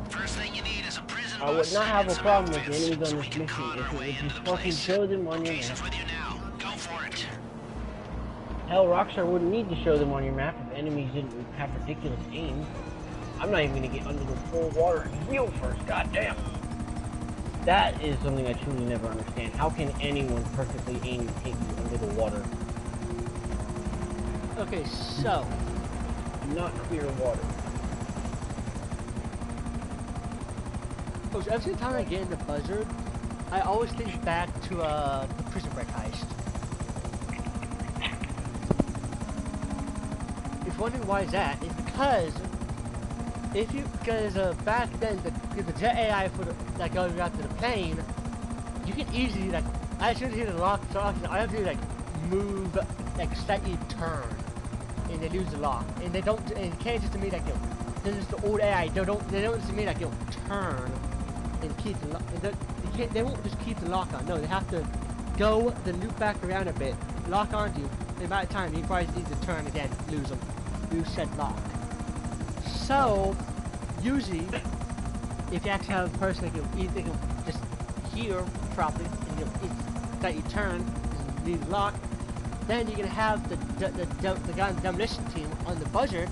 First thing you need is a prison I would bus not have and a some problem with the outfits, enemies so on we this can mission con if our it way would into just the fucking place. show them on your Location's map. with you now. Go for it. Hell, Rockstar wouldn't need to show them on your map if enemies didn't have ridiculous aim. I'm not even gonna get under the full water and wheel first, goddamn. That is something I truly never understand. How can anyone perfectly aim and hit you under the water? Okay, so Not clear water. so every time I get in the buzzard, I always think back to the prison break heist. If you're wondering why is that, it's because back then the jet AI for that goes after the plane, you can easily I shouldn't hit the lock, so I have to move slightly turn, and they lose the lock, and they don't, and it can't just to me then it's the old AI. They don't just mean turn and keep the lock. They won't just keep the lock on. No, they have to go then loop back around a bit, lock onto you, and by the time you probably need to turn again, lose said lock. So usually, if you actually have a person that can just hear properly and that you turn and leave the lock, then you can have the guy in the demolition team on the buzzard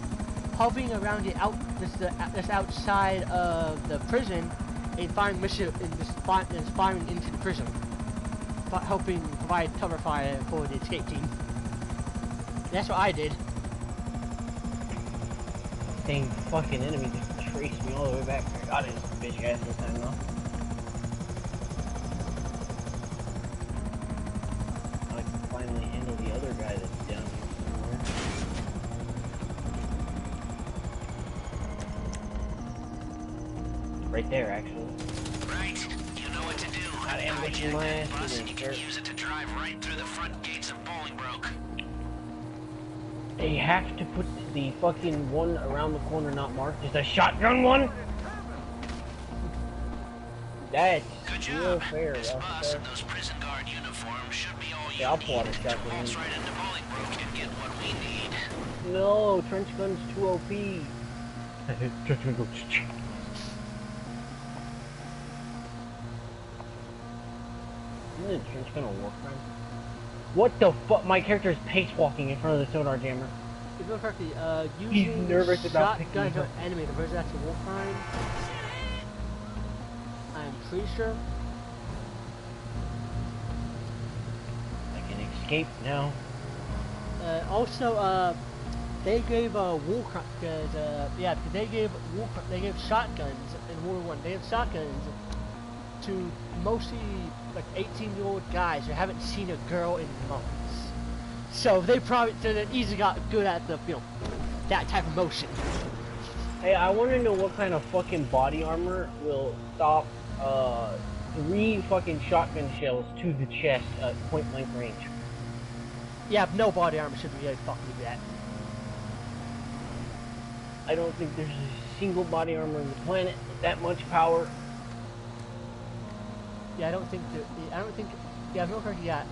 hovering around this outside of the prison and firing mission and just firing into the prison, helping provide cover fire for the escape team. That's what I did. Same fucking enemy just traced me all the way back. I got his bitch ass this time though. I can finally handle the other guy that's down here somewhere. Right there, actually. Right. You know what to do. Got ambushed in my ass. Bus, and you can use it to drive right through the front gates of Bolingbroke. They have to put the fucking one around the corner not marked as a shotgun one? That's Good real job. fair, This bus Rockstar. and those prison guard uniforms should be all you Yeah, I'll need plot a to shotgun cross in. right into Bolingbroke and get what we need. No, trench gun's too OP. Isn't a trench gun a war crime? What the fuck? My character is pace walking in front of the sonar jammer. if you remember correctly, He's using nervous about shotgun picking to up. an enemy versus actual Wolfine, I'm pretty sure. I can escape now. Also, they gave Wolfine, yeah, they gave shotguns in World War I. They gave shotguns to mostly like 18-year-old guys who haven't seen a girl in months. So they easily got good at the, that type of motion. Hey, I want to know what kind of fucking body armor will stop 3 fucking shotgun shells to the chest at point blank range. Yeah, no body armor should be able to fucking do that. I don't think there's a single body armor on the planet with that much power. Yeah, I don't think, yeah, no correct, yeah.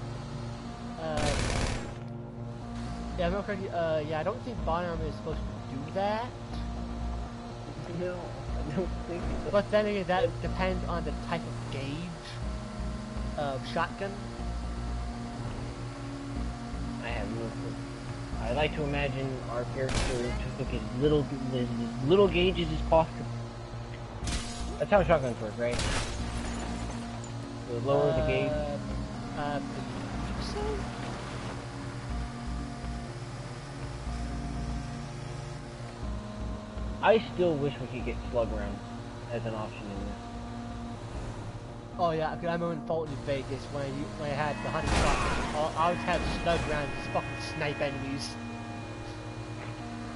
Yeah, no correct, yeah, I don't think body armor is supposed to do that. No, I don't think so. But then again, that depends on the type of gauge of shotgun. I have no clue. I like to imagine our character took as little gauges as possible. That's how shotguns work, right? The lower the gauge. I think so? I still wish we could get slug rounds as an option in this. Oh yeah, because I remember in Fulton, Vegas, when I had the hunting shotgun, I always had slug rounds to fucking snipe enemies.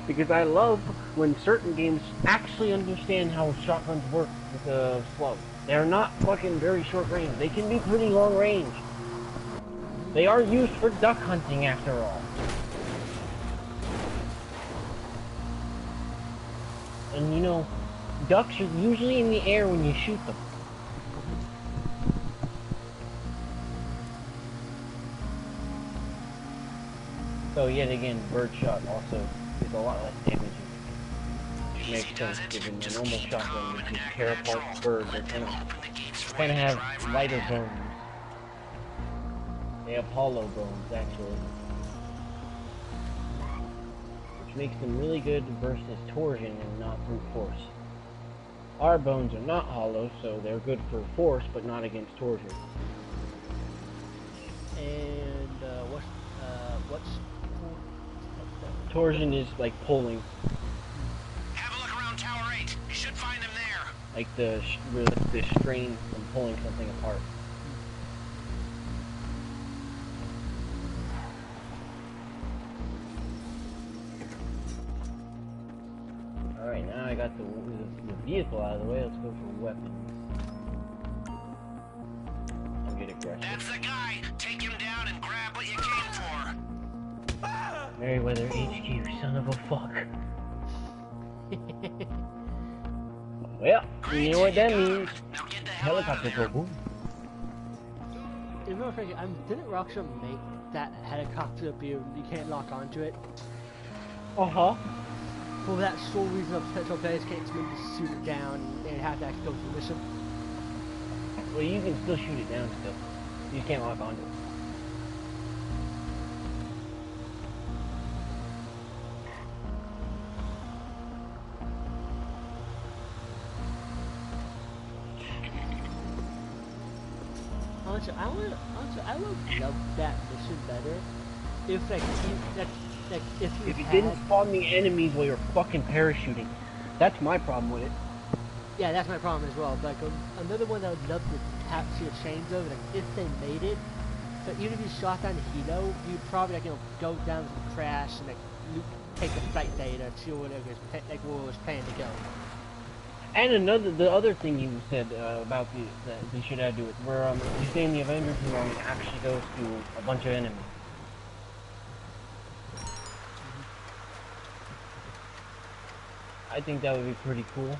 Because I love when certain games actually understand how shotguns work with the slug. They're not fucking very short range. They can be pretty long range. They are used for duck hunting after all. And you know, ducks are usually in the air when you shoot them. So yet again, birdshot also is a lot less damaging. Which makes sense given the normal shotgun would just tear apart birds. They kind of have lighter bones. They have hollow bones actually. Which makes them really good versus torsion and not brute force. Our bones are not hollow, so they're good for force, but not against torsion. And what's Torsion is like pulling, Have a look around Tower 8. You should find him there. like the strain from pulling something apart. Alright, now I got the vehicle out of the way, let's go for weapons. I'll get aggressive. That's the guy. Take him down and grab what you came for. Meriwether HQ, son of a fuck. Well, you know what that means. Now get the hell out of Helicopter there. go boom. If I'm not mistaken, didn't Rockstar make that helicopter be you can't lock onto it? Uh-huh. For that sole reason of potential players can't just shoot it down and have to actually go through the mission. Well, you can still shoot it down still. You just can't lock onto it. Honestly, I would love that mission better if if If you didn't spawn the enemies while you're fucking parachuting. That's my problem with it. Yeah, that's my problem as well. Like another one that I would love to see a change of, like if they made it, but even if you shot down the Hilo, you'd probably go down to the crash and take the flight data, see where it was planning to go. And the other thing you said about that they should add to it, where you stay in the Avengers room, it actually goes to a bunch of enemies. I think that would be pretty cool.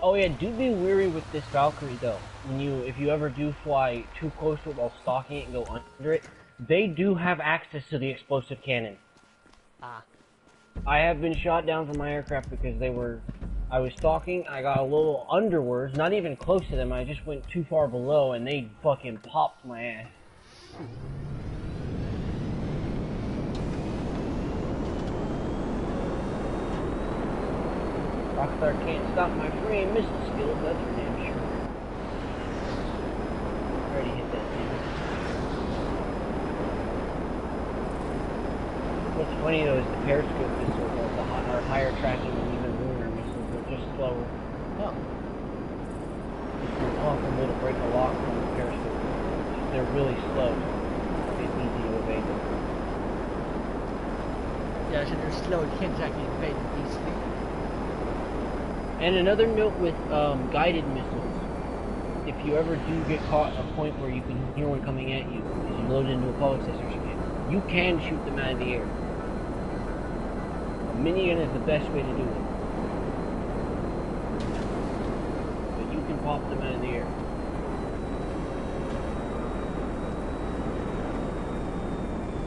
Oh yeah, do be wary with this Valkyrie though. If you ever do fly too close to it while stalking it and go under it, they do have access to the explosive cannon. Ah. I have been shot down from my aircraft because they were I was stalking, I got a little underwards, not even close to them, I just went too far below and they fucking popped my ass. Rockstar can't stop my free and missile skills, that's for damn sure. Already hit that thing. What's funny though is the periscope missiles are higher tracking than even lunar missiles, they're just slower. Oh. It's impossible to break a lock from the periscope. They're really slow. It's easy to evade them. Yeah, so they're slow, you can't exactly evade them easily. And another note with guided missiles. If you ever do get caught at a point where you can hear one coming at you, because you load into a public access you can shoot them out of the air. A minigun is the best way to do it. But you can pop them out of the air.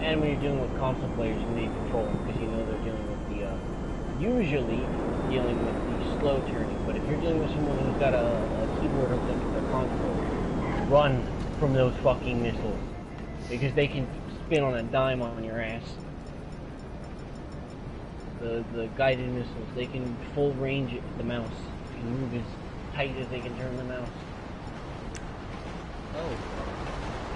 And when you're dealing with console players, you need control because you know they're dealing with the, usually dealing with the slow turning. But if you're dealing with someone who's got a keyboard hooked up to their console, run from those fucking missiles because they can spin on a dime on your ass. The guided missiles, they can full range it with the mouse. You can move as tight as they can turn the mouse. Oh.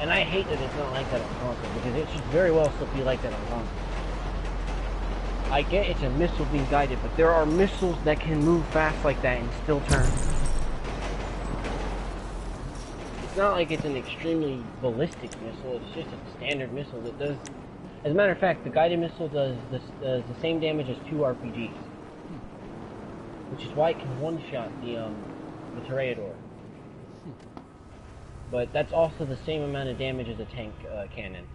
And I hate that it's not like that on console, because it should very well still be like that on console. I get it's a missile being guided, but there are missiles that can move fast like that and still turn. It's not like it's an extremely ballistic missile, it's just a standard missile that does... As a matter of fact, the guided missile does the same damage as 2 RPGs. Which is why it can one-shot the Toreador. But that's also the same amount of damage as a tank cannon.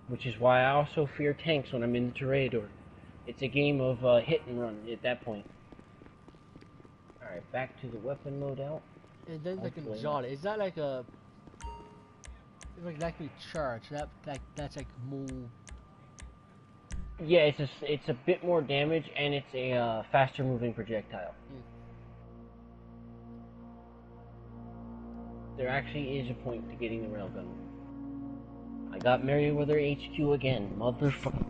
Which is why I also fear tanks when I'm in the Toreador. It's a game of hit and run at that point. Alright, back to the weapon loadout. And then like in Jolly, is that like a... It's like we charge, that's like more... Yeah, it's a bit more damage, and it's a faster moving projectile. There actually is a point to getting the railgun. I got Merryweather HQ again, motherfucker.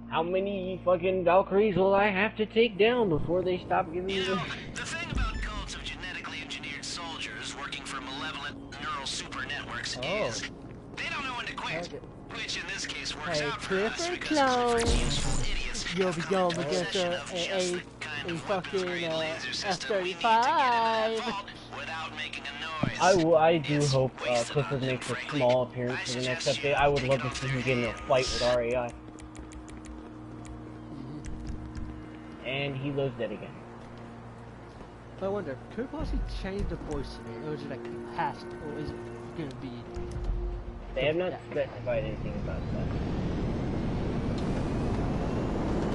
How many fucking Valkyries will I have to take down before they stop giving me the thing about cults of genetically engineered soldiers working for malevolent neural super networks is they don't know when to quit. Which in this case works out for us because Clifford's useful idiots you'll be going against a fucking F-35. I do hope Clifford makes a small appearance for the next update. I would love to see him get in a fight with RAI. And he loads dead again. I wonder, could it possibly change the voice in it, or is it like past, or is it going to be... They have not specified anything about that.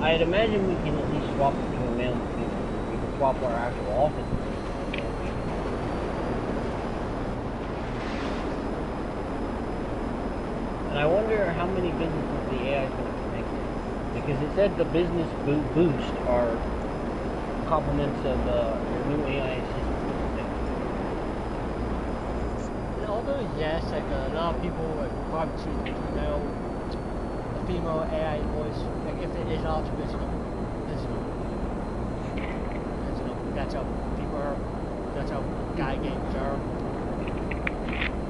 I'd imagine we can at least swap between a male and female. We can swap our actual offices. And I wonder how many businesses the AI is going to connect to. Because it said the business boost are complements of your new AI assistant. Although yes, like a lot of people like probably choose a female AI voice, like if it is not because that's how people are, that's how guy games are.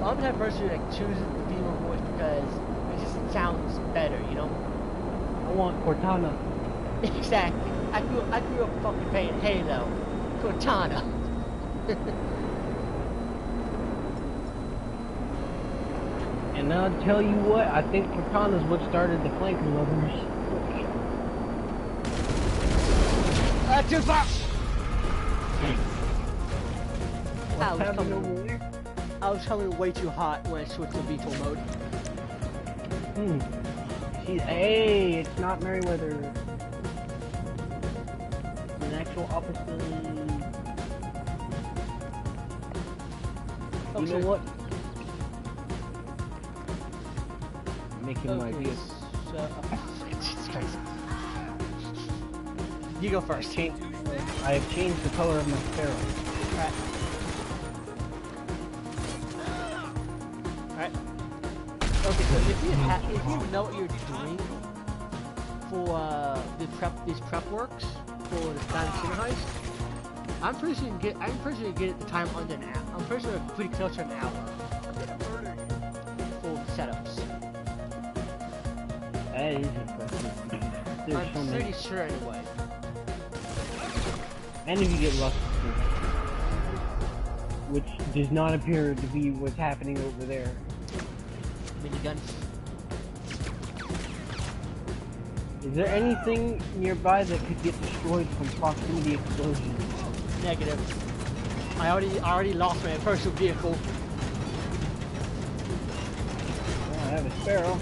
I'm the type of person who like chooses the female voice because it just sounds better, you know? I want Cortana. Exactly. I grew up fucking playing Halo. Cortana. And I'll tell you what, I think Cortana's what started the flanker lovers. Too far! I was coming way too hot when I switched to VTOL mode. Hey, it's not Merryweather. It's an actual opposite. You know what? Making my vehicle. So, Jesus Christ. You go first. I have changed the color of my sparrow. Alright. Alright. Okay, so if you know what you're doing for these prep works for the Diamond Center heist, I'm pretty sure you can get it the time under an hour. I'm pretty sure it's pretty close to an hour for setups. That is impressive. I'm pretty sure anyway. And if you get lucky, which does not appear to be what's happening over there. Miniguns. Is there anything nearby that could get destroyed from proximity explosions? Negative. I already lost my personal vehicle. Oh, I have a sparrow.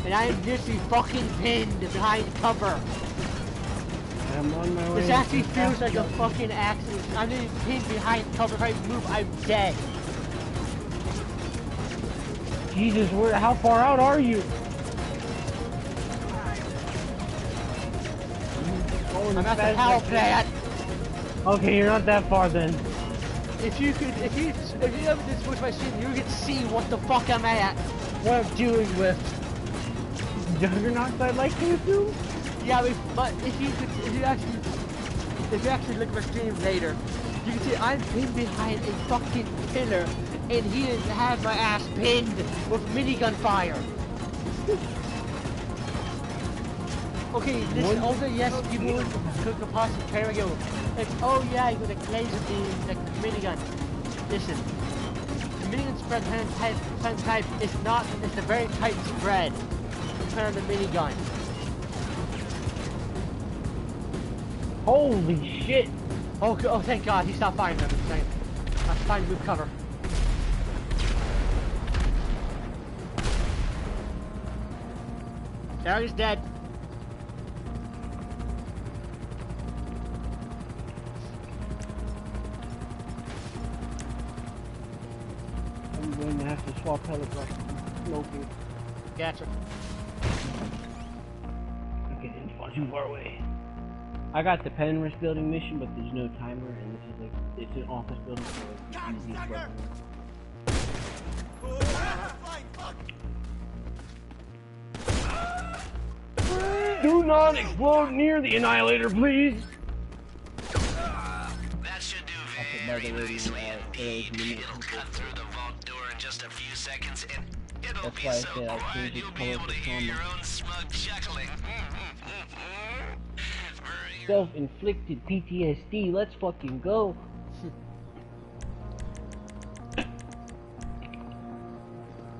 And I am literally fucking pinned behind cover. I'm on my way. This actually feels like a fucking accident. I'm literally pinned behind cover. If I move, I'm dead. Jesus, how far out are you? I'm at the power plant. Okay, you're not that far then. If you ever just watch my stream, you can see what the fuck I'm at, what I'm dealing with. Juggernauts, I'd like to assume? Yeah, but if you actually look at my stream later, you can see I'm pinned behind a fucking pillar, and he has my ass pinned with minigun fire. Okay, listen, also yes, people could possibly carry you. Like, oh yeah, you got a laser beam, like the minigun. Listen, the minigun spread type is not, it's a very tight spread. Depending on the minigun. Holy shit! Oh, thank God, he stopped firing them. I was trying to move cover. Gary's dead. I'm going to have to swap helicopter. Smoking. Gotcha. Okay, it's far too far away. I got the Penrith building mission, but there's no timer, and this is like, it's an office building, so it's easy to work. Do not explode near the Annihilator, please! That should do very nicely indeed. It'll cut through the vault door in just a few seconds, and it'll be so quiet you'll be able to hear your own smug chuckling. Self-inflicted PTSD, let's fucking go!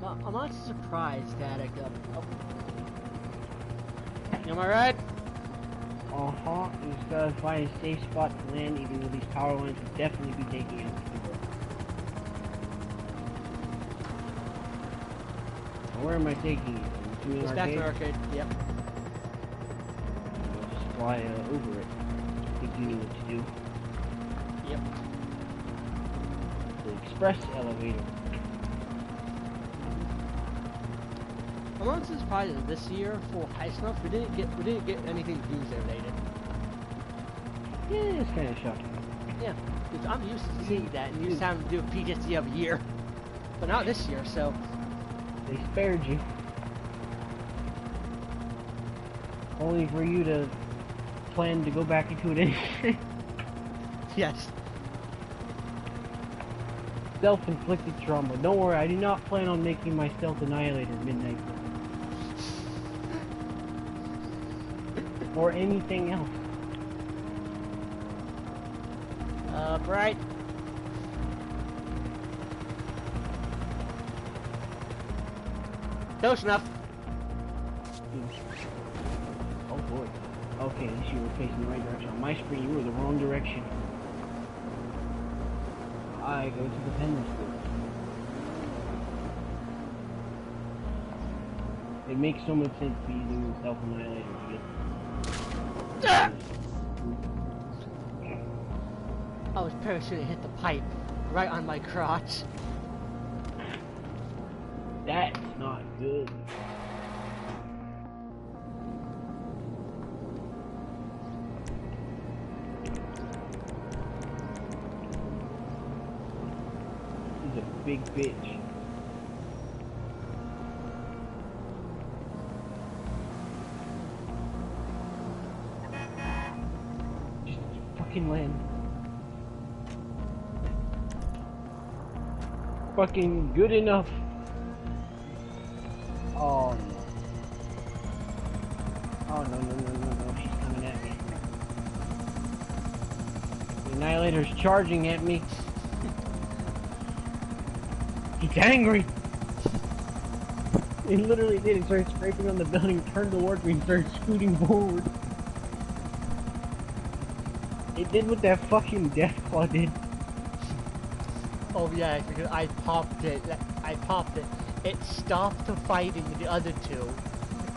I'm not surprised that I got... Oh. Am I right? Uh-huh, you just gotta find a safe spot to land, even though these power lines will definitely be taking out people. Where am I taking you? To It's back to the arcade, yep. Just fly over it. I think you know what to do. Yep. The express elevator. I'm honestly surprised that this year for Heist Snuff we didn't get anything Doomsday related. Yeah, it's kind of shocking. Yeah, because I'm used to seeing that and you sound to do a PTSD of a year, but not this year. So They spared you. Only for you to plan to go back into it anyway. yes. Self-inflicted trauma. Don't worry, I do not plan on making my stealth annihilator midnight. Or anything else. Right. Close enough. Oh boy. Okay, at least you were facing the right direction. On my screen, you were the wrong direction. I go to the Penrith School. It makes so much sense to be using self-annihilator. I was parachuting hit the pipe right on my crotch. That's not good. big bitch. Just fucking land. Fucking good enough. Oh no. Oh no, she's coming at me. The Annihilator's charging at me. He's angry! He literally did. He started scraping on the building, turned towards me, and started scooting forward. It did what that fucking Deathclaw did. Oh yeah, because I popped it. It stopped the fighting with the other two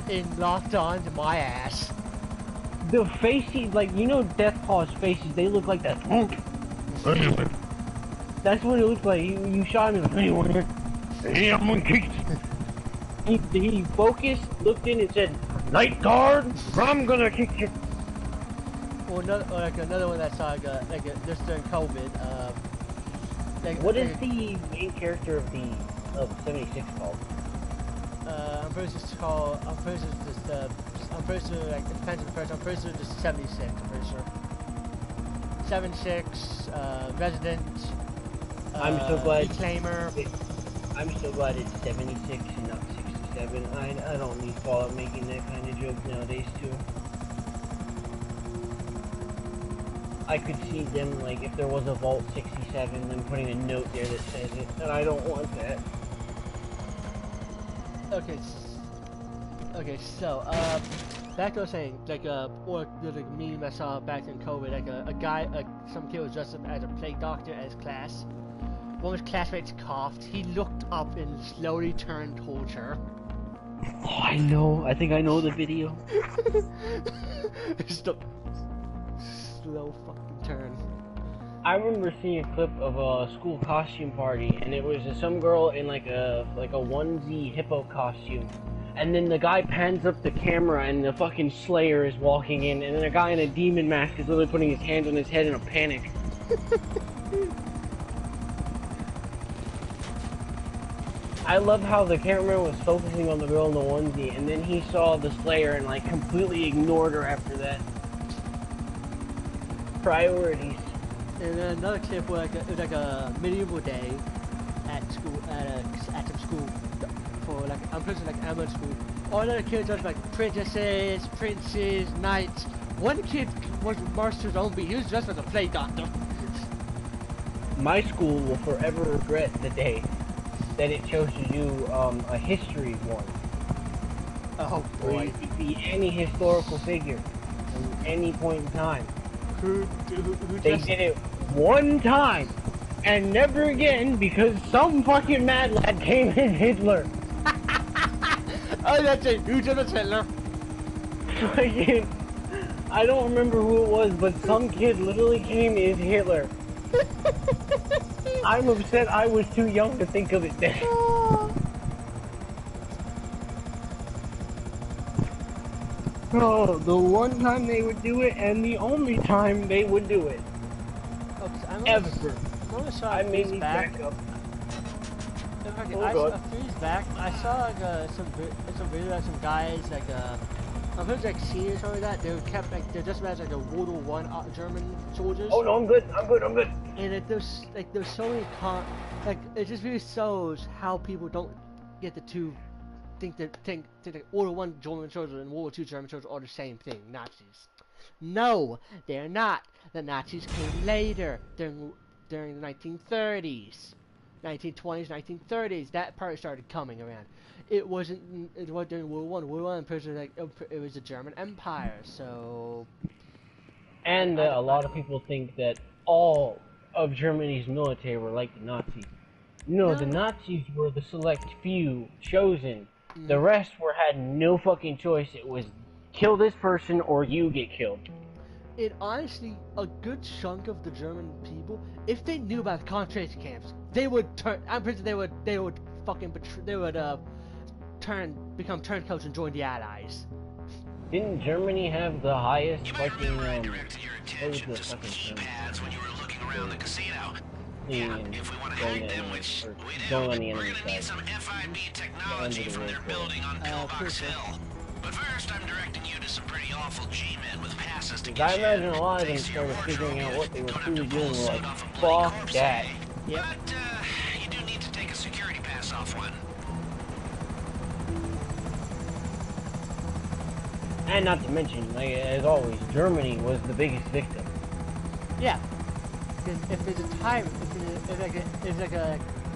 and locked onto my ass. The faces, like, you know Deathclaw's faces, they look like that. That's what it looked like. You shot him, like, hey, I'm gonna kick you. He focused, looked in, and said, Night Guard, I'm gonna kick you. Or another one that saw this during COVID. What is the main character of 76 called? I'm pretty sure it depends on the person. I'm pretty sure just 76. I'm pretty sure. 76, Resident. I'm so glad. Reclaimer. I'm so glad it's 76 and not 67. I don't need Fallout making that kind of joke nowadays too. I could see them, like, if there was a Vault 67, them putting a note there that says it, and I don't want that. Okay, so, back to what I was saying, or there's a meme I saw back in COVID, some kid was dressed up as a plague doctor at his class. One of his classmates coughed, he looked up and slowly turned towards her. Oh, I know, I think I know the video. Just a slow fucking turn. I remember seeing a clip of a school costume party, and it was some girl in like a onesie hippo costume, and then the guy pans up the camera, and the fucking Slayer is walking in, and then a guy in a demon mask is literally putting his hands on his head in a panic. I love how the cameraman was focusing on the girl in the onesie, and then he saw the Slayer and like completely ignored her after that. Priorities. And then another clip where it was like a medieval day at school, at some school for like, I'm pretty sure like elementary school. All the other kids are like princesses, princes, knights. One kid was marched to his own beat. He was dressed as a plague doctor. My school will forever regret the day that it chose to do a history one. Oh where boy. you could be any historical figure from any point in time. They did it one time and never again because some fucking mad lad came as Hitler. Oh, that's it. Who did Hitler? Fucking, I don't remember who it was, but some kid literally came as Hitler. I'm upset I was too young to think of it then. Oh, the one time they would do it, and the only time they would do it. Ever. I made me back up. A few years back, I saw like some video of some guys like I'm pretty like seniors or something like that. They were kept like they're just as like a World War I German soldiers. Oh no, I'm good. And there's so many it just really shows how people don't get the two think that World War I German soldiers and World War II German soldiers are the same thing, Nazis. No, they're not. The Nazis came later during the 1930s. 1920s, 1930s, that part started coming around. It wasn't during World War I. World War I, it was the German Empire, so... And a lot of people think that all of Germany's military were like the Nazis. No, the Nazis were the select few chosen. The rest had no fucking choice. It was kill this person or you get killed. It honestly, a good chunk of the German people, if they knew about the concentration camps, they would turn. I'm pretty sure they would become turncoats and join the Allies. Didn't Germany have the highest You might fucking really directed your attention to some keypads when you were looking around the casino. Yeah, if we want to hack them, which we do, we're gonna need some FIB technology from their building on Pillbox Hill. But first, I'm directing you to some pretty awful G-men with passes to get I you imagine in. a lot of them Thanks to your started work figuring out trophy, what they were don't have truly to pull doing, suit like, off a bloody fuck corpse that. today. Yep. But, you do need to take a security pass off one. And not to mention, like, as always, Germany was the biggest victim. Yeah. Because if there's a time, if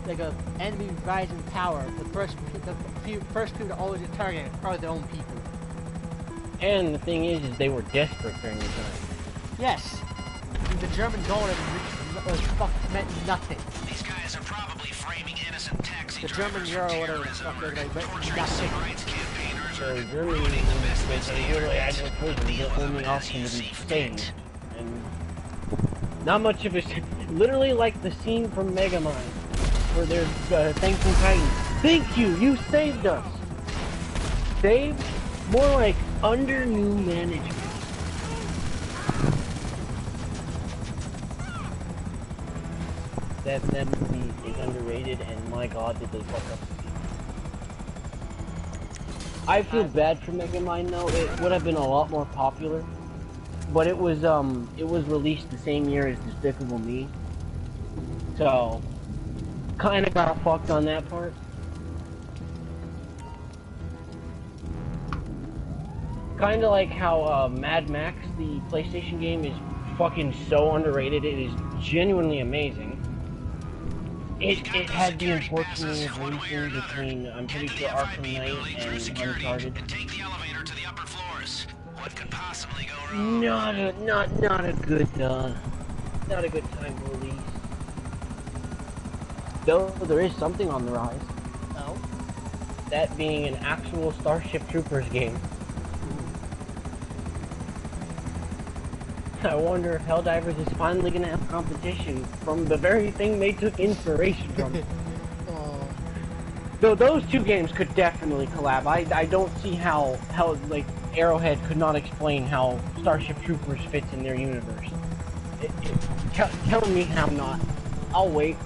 like a enemy rising power, the first people to always get targeted are their own people. And the thing is they were desperate during the time. Yes. The German goal meant nothing. These guys are probably framing innocent taxi The German drivers euro, for whatever the terrorism. fuck they're like, Torturing nothing. civil rights campaigners So or Germany ruining the best bits of the really internet. had no choice but Deal to with only them as option you to be see staying. fit. And not much of it, literally like the scene from Megamind, where they're thanking Titan. Thank you, you saved us! Saved? More like under new management. That movie is underrated, and my god, did they fuck up. I feel bad for Megamind though. It would have been a lot more popular, but it was released the same year as Despicable Me, so kind of got fucked on that part. Kind of like how Mad Max, the PlayStation game, is fucking so underrated. It is genuinely amazing. It had the unfortunate racing between, I'm pretty sure, Arkham Knight and Uncharted. Take the elevator to the upper floors. What could possibly go wrong? Not a good time to release. Though there is something on the rise. Oh. That being an actual Starship Troopers game. I wonder if Helldivers is finally gonna have competition from the very thing they took inspiration from. Oh. Though those two games could definitely collab. I don't see how like Arrowhead could not explain how Starship Troopers fits in their universe. Tell me how not. I'll wait.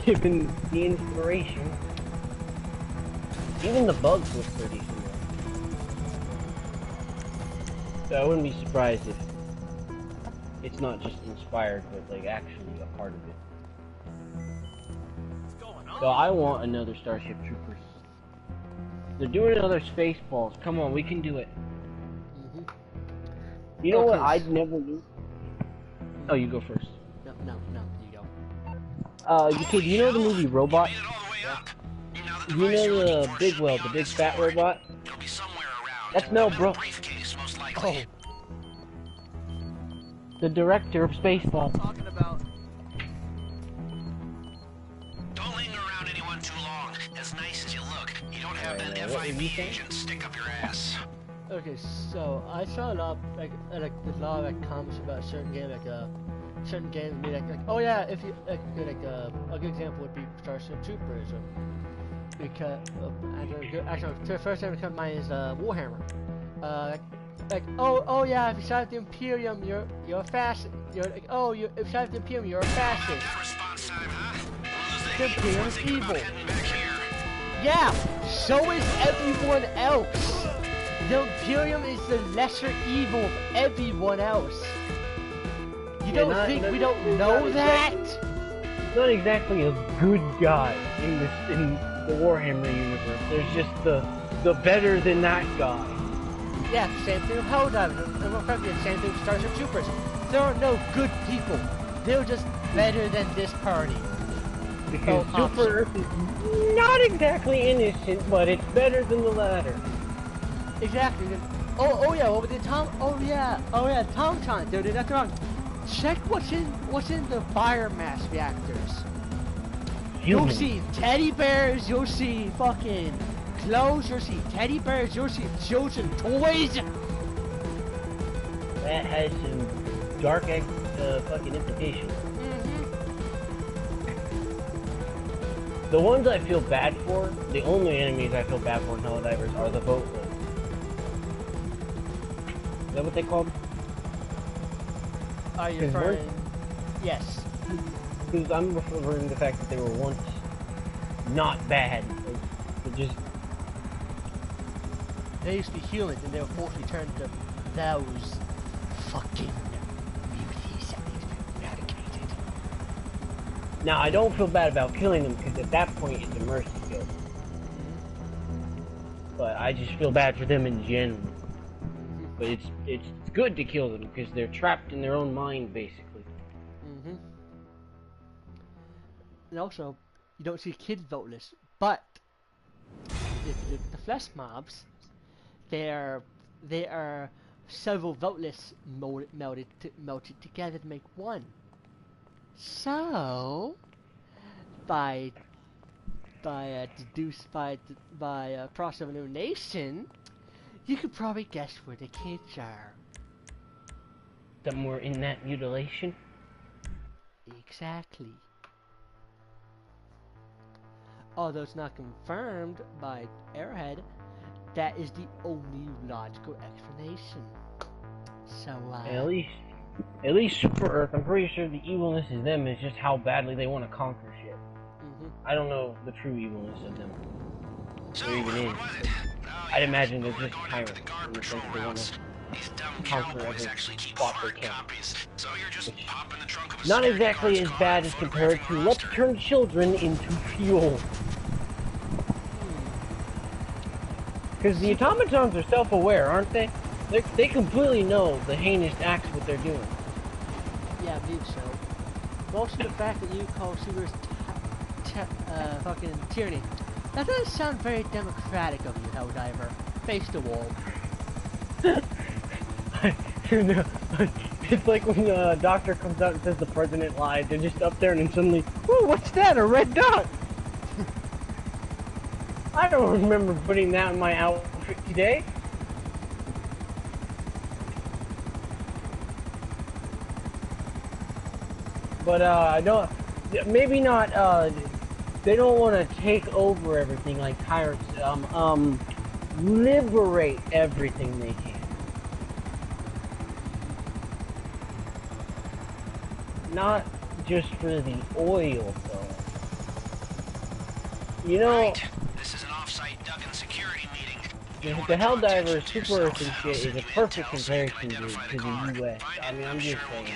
Given the inspiration. Even the bugs look pretty similar. So I wouldn't be surprised if it's not just inspired, but like actually a part of it. So I want another Starship Troopers. They're doing another Spaceballs. Come on, we can do it. You know what I'd never do? Oh, you go first. No, you go. Okay, do you know the movie Robot? You know the big fat robot? That's Mel Brooks. Oh. The director of Spaceballs. Talking about. Don't linger around anyone too long. As nice as you look, you don't have that FIB agent stick up your ass. Okay, so I saw a lot like there's a lot of like comments about certain games certain games be like oh yeah, if you a good example would be Starship Troopers because actually the first time that comes to mind is Warhammer. Oh yeah, if you side with the Imperium you're fast. You're like if you side with the Imperium you're a fascist. Response time, huh? The Imperium's evil. Yeah, so is everyone else. The Imperium is the lesser evil of everyone else. You don't think we don't know that? Not exactly a good guy in the Warhammer universe. There's just the better than that guy. Yeah, same thing with Helldivers. The same thing with Starship Troopers. There are no good people. They're just better than this party. Because Super Earth is not exactly innocent, but it's better than the latter. Exactly. Oh yeah, what was it, Tom? Oh yeah, Tom. Dude, that's wrong. Check what's in the biomass reactors. You'll see teddy bears. You'll see fucking clothes. You'll see teddy bears. You'll see children toys. That has some dark fucking implications. The ones I feel bad for, the only enemies I feel bad for in Helldivers are the boat lords. Is that what they called? Are you referring? Yes. Because I'm referring to the fact that they were once not bad. But just... They used to be humans and they were forcibly turned to those fucking beauties that need to be eradicated. Now, I don't feel bad about killing them because at that point it's a mercy kill. But I just feel bad for them in general. But it's good to kill them because they're trapped in their own mind, basically. And also, you don't see kids voteless, but the flesh mobs, they are several voteless melted together to make one. So, by process of elimination, you could probably guess where the kids are. Somewhere in that mutilation? Exactly. Although it's not confirmed by Airhead, that is the only logical explanation. So, At least Super Earth, I'm pretty sure the evilness is them is just how badly they want to conquer shit. I don't know the true evilness of them. So, Or even is. I'd imagine they're just tyrants in the sense they want to conquer every spot they can. Not exactly as bad as compared to let's turn children into fuel. Because the automatons are self-aware, aren't they? They completely know the heinous acts what they're doing. yeah, I believe so. Also, the fact that you call Seaver's fucking tyranny. That doesn't sound very democratic of you, Helldiver. Face the wall. It's like when the doctor comes out and says the president lied. They're just up there and then suddenly, whoa, what's that? A red dot? I don't remember putting that in my outfit today. But I don't. Maybe not. They don't want to take over everything like tyrants. Liberate everything they can. Not just for the oil, though. You know, Right. This is an off-site Duggan security meeting. the Helldivers, Super Earth and shit is a perfect comparison to the US. I mean, I'm just saying.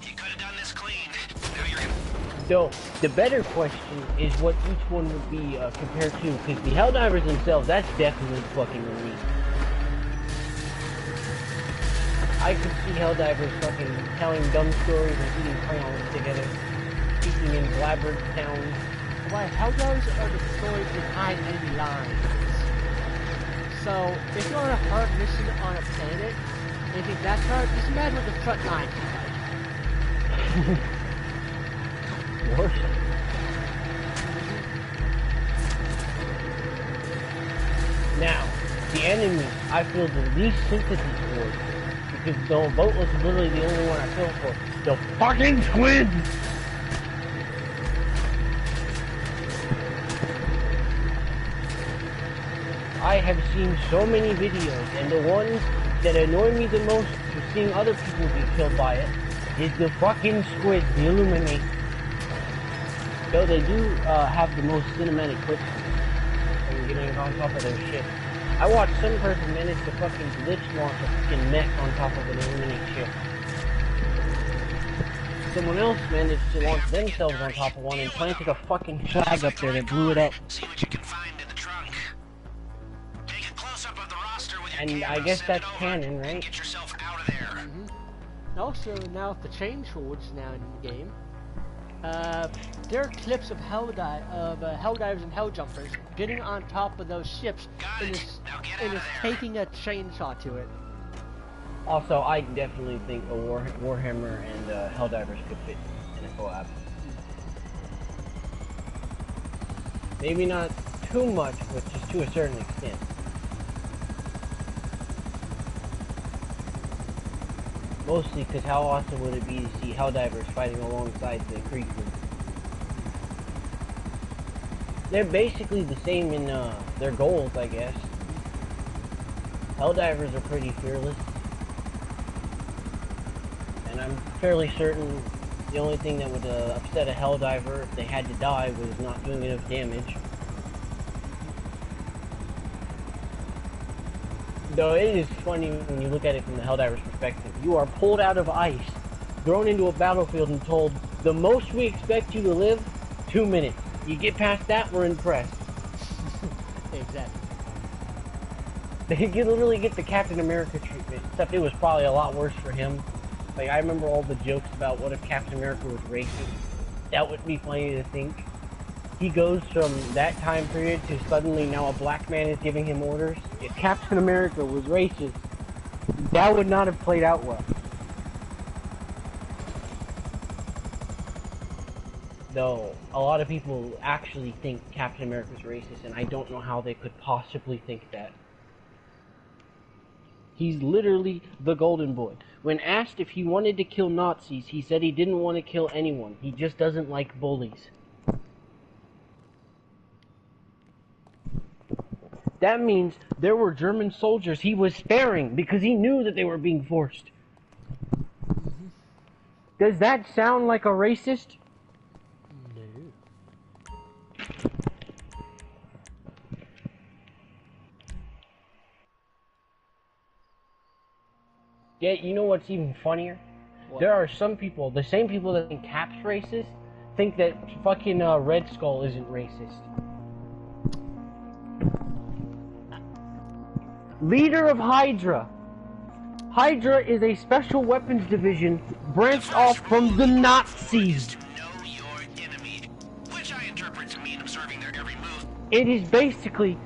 You could have done this clean. Now you're gonna... So, the better question is what each one would be compared to, because the Helldivers themselves, that's definitely fucking elite. I could see Helldivers fucking telling dumb stories and eating crayons together, speaking in blabbered sounds. Why, Helldivers are the story behind enemy lines. So, if you're on a hard mission on a planet, and you think that's hard, just imagine what the front line is like. Worse. Now, the enemy I feel the least sympathy towards, because the boat was literally the only one I feel for. The fucking twins! I have seen so many videos, and the ones that annoy me the most for seeing other people get killed by it is the fucking squid, the Illuminate. Though they do have the most cinematic clips and getting on top of their ship. I watched some person manage to fucking glitch launch a fucking mech on top of an Illuminate ship. Someone else managed to launch themselves on top of one and planted a fucking flag up there that blew it up. See what you can find in the trunk. Take a close-up of the roster with your And I camera, guess send that's it over, canon, and right? Get yourself out of there. And also, now with the chain swords now in the game, there are clips of Helldivers and Helljumpers getting on top of those ships and is taking a chainsaw to it. Also, I definitely think a Warhammer and Helldivers could fit in a collab. Maybe not too much, but just to a certain extent. Mostly because how awesome would it be to see Helldivers fighting alongside the Creekmen? They're basically the same in their goals, I guess. Helldivers are pretty fearless. And and I'm fairly certain the only thing that would upset a helldiver if they had to die was not doing enough damage. Though it is funny when you look at it from the helldiver's perspective. You are pulled out of ice, thrown into a battlefield, and told, the most we expect you to live, 2 minutes. You get past that, we're impressed. Exactly. They literally get the Captain America treatment, except it was probably a lot worse for him. Like, I remember all the jokes about what if Captain America was racist. That would be funny to think. He goes from that time period to suddenly now a black man is giving him orders. If Captain America was racist, that would not have played out well. Though, a lot of people actually think Captain America is racist, and I don't know how they could possibly think that. He's literally the golden boy. When asked if he wanted to kill Nazis, he said he didn't want to kill anyone. He just doesn't like bullies. That means there were German soldiers he was sparing because he knew that they were being forced. Does that sound like a racist? No. Yeah, you know what's even funnier? What? There are some people, the same people that think Cap's racist, think that fucking Red Skull isn't racist. Leader of Hydra. Hydra is a special weapons division branched off from the Nazis. Know your enemy, which I interpret to mean observing their every move. It is basically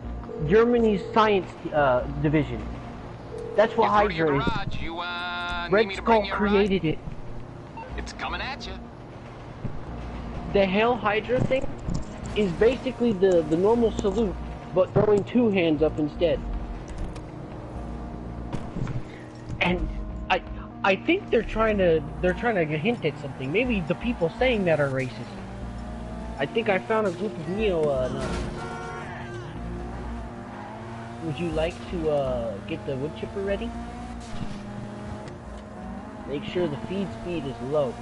Germany's science division. That's what Hydra is. Red Skull created it. It's coming at you. The Hail Hydra thing is basically the normal salute, but throwing 2 hands up instead. And I think they're trying to hint at something. Maybe the people saying that are racist. I think I found a group of neo-Nazis. Would you like to get the wood chipper ready? Make sure the feed speed is low.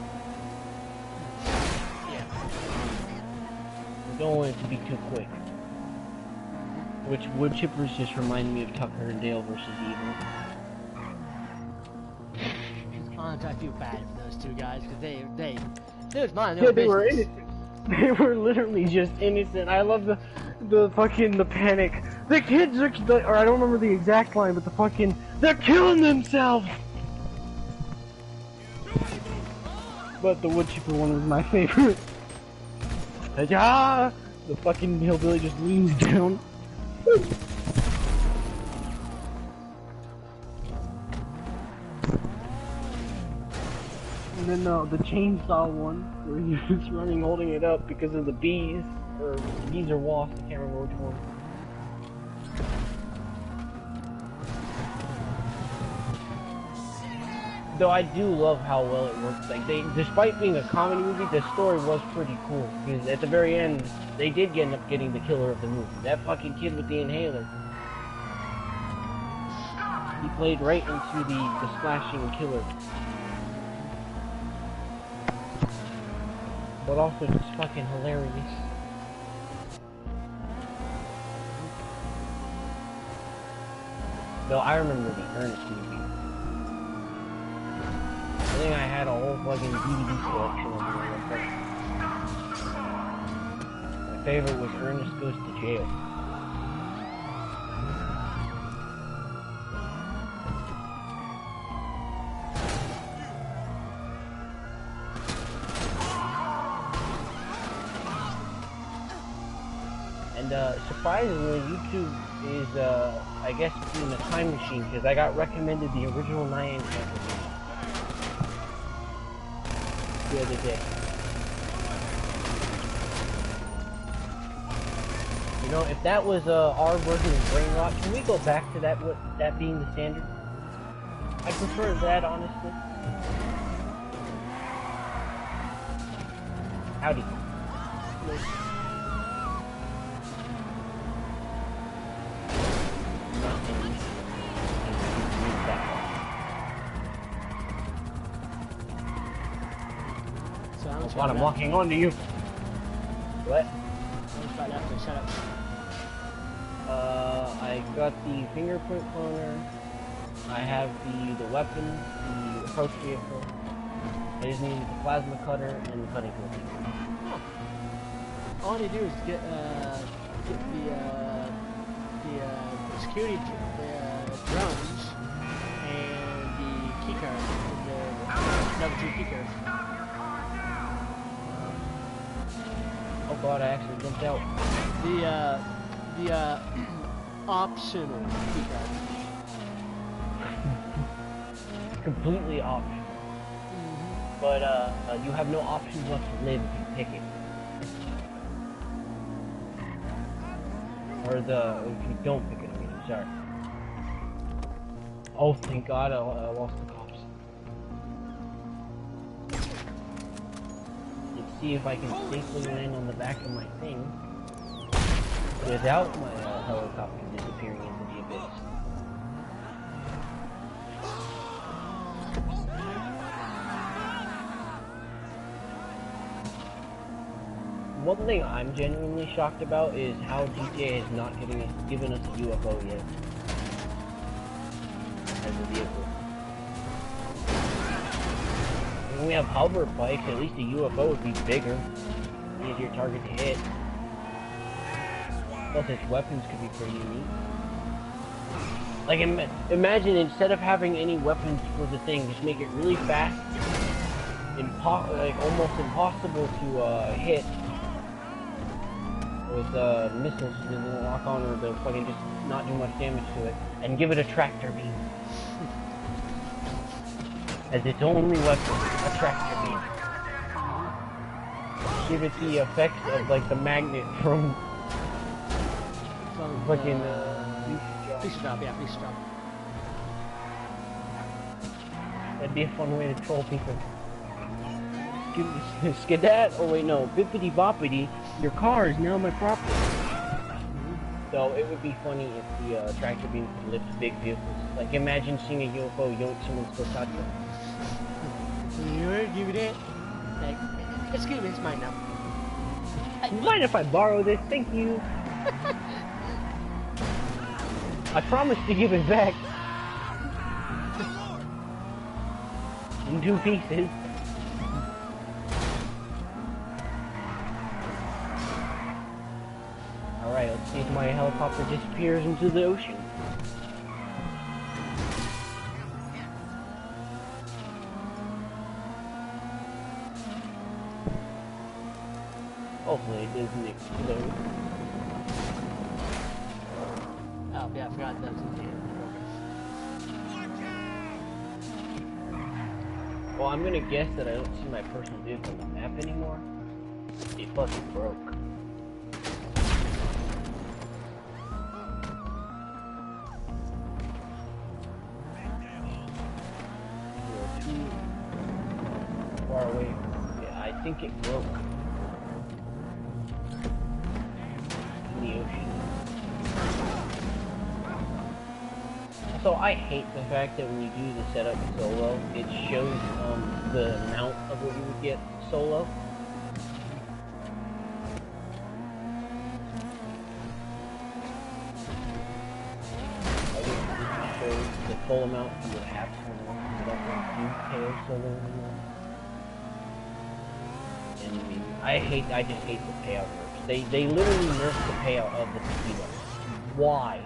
Yeah. We don't want it to be too quick. Which wood chippers just remind me of Tucker and Dale versus Evil. Honestly, I feel bad for those 2 guys because they was mine. Yeah, they were innocent. They were literally just innocent. I love the panic. The kids are, or I don't remember the exact line, but they're killing themselves. But the wood chipper one was my favorite. Ah! The fucking hillbilly just leans down. And then the chainsaw one, where he was running holding it up because of the bees, or bees or wasps, I can't remember which one. Though I do love how well it works. Like, despite being a comedy movie, the story was pretty cool. Because at the very end, they did end up getting the killer of the movie. That fucking kid with the inhaler. He played right into the splashing killer. But also just fucking hilarious. Though I remember the Ernest movie. I think I had a whole fucking DVD collection of them. My favorite was Ernest Goes to Jail. And surprisingly, YouTube is, I guess, in a time machine, because I got recommended the original 9-inch episode the other day. You know, if that was our version of Brain Rot, can we go back to that being the standard? I prefer that, honestly. Howdy. God, I'm locking onto you. What? Right after, shut up. I got the fingerprint cloner. I have the weapon, the approach vehicle. I just need the plasma cutter and the cutting tool. All I need to do is get the security drones and the key card, the level 2 key card. Oh God, I actually jumped out. The optional key card. Completely optional. But you have no options left to live if you pick it. Or if you don't pick it, I mean, sorry. Oh, thank God, I lost the cops. Let's see if I can safely land on the back of my thing without my helicopter disappearing into the abyss. One thing I'm genuinely shocked about is how GTA is not given us a UFO yet as a vehicle. When we have hover bikes, at least a UFO would be bigger, easier target to hit. Plus its weapons could be pretty unique. Like imagine instead of having any weapons for the thing, just make it really fast, like almost impossible to hit. With missiles that didn't lock on or they'll fucking just not do much damage to it, and give it a tractor beam as its only weapon, a tractor beam. Give it the effects of like the magnet from fucking Piece of job, yeah, piece of job. That'd be a fun way to troll people. Skedat? Oh wait, no. Bippity boppity. Your car is now my property. So it would be funny if the tractor beam could lift big vehicles. Like imagine seeing a UFO yoink someone's focaccia. You give it it? Like, excuse me, it's mine now. Mind if I borrow this? Thank you. I promise to give it back. In 2 pieces. Alright, let's see if my helicopter disappears into the ocean. Hopefully it doesn't explode. Oh, yeah, I forgot that was in the Well, I'm gonna guess that I don't see my personal vehicle on the map anymore. It fucking broke. Far away. Yeah, I think it broke in the ocean. So I hate the fact that when you do the setup solo, it shows the amount of what you would get solo. I wish it shows the full amount you would have solo. You don't want to KO solo anymore. And I just hate the payout nerfs. They literally nerf the payout of the tequila. Why?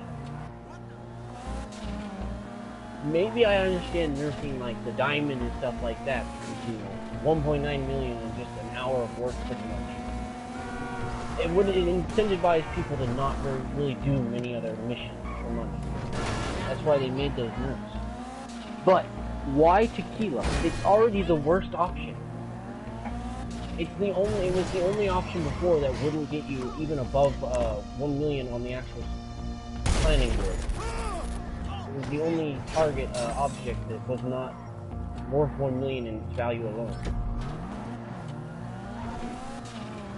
Maybe I understand nerfing like the diamond and stuff like that, because, you know, 1.9 million in just an hour of work pretty much. It incentivized people to not really do many other missions for money. That's why they made those nerfs. But why tequila? It's already the worst option. It was the only option before that wouldn't get you even above 1 million on the actual planning board. It was the only target object that was not worth 1 million in its value alone.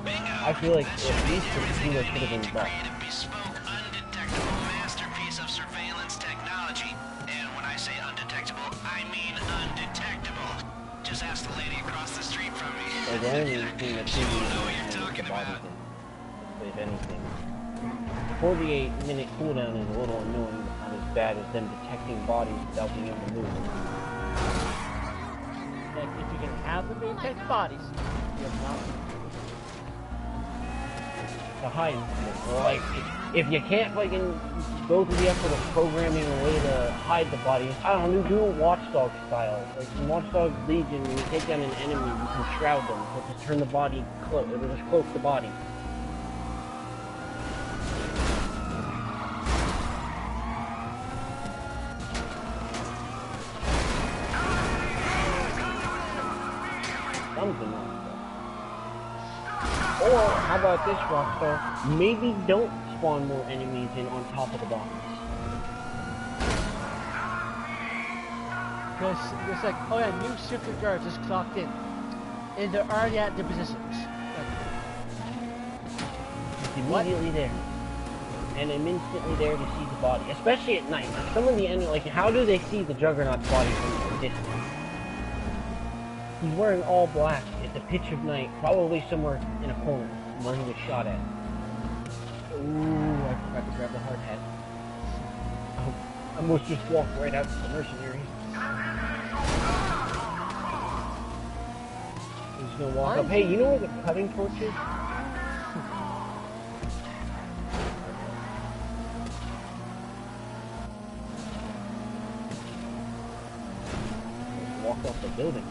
I feel like at least the tequila should have been bought. Bespoke, undetectable masterpiece of surveillance technology. And when I say undetectable, I mean undetectable. Just Just ask the lady across the street from me. Like, the only thing that's She really won't know what annoying you're is the talking body about. thing. If anything. 48-minute cooldown is a little annoying, but not as bad as them detecting bodies without being able to move. Like, if you can have them being picked bodies, you have not. To hide them. Or like, if you can't fucking go through the effort of programming a way to hide the bodies, I don't know, do it Watchdog style. Like in Watchdog Legion, when you take down an enemy, you can shroud them. So just turn the body cloak, it'll just cloak the body. Something like that. Or, how about this, Rockstar? Maybe don't spawn more enemies in on top of the box. Because it's like, oh yeah, new secret guards just clocked in. And they're already at their positions. Like, It's immediately there. And I'm instantly there to see the body. Especially at night. Like, some of the enemy, like, how do they see the Juggernaut's body from a distance? He's wearing all black at the pitch of night, probably somewhere in a corner where he was shot at. Ooh, I forgot to grab the hard hat. Oh, I almost just walked right out to the mercenary. I'm just gonna walk up. Hey, you know where the cutting torch is? Just walk off the building.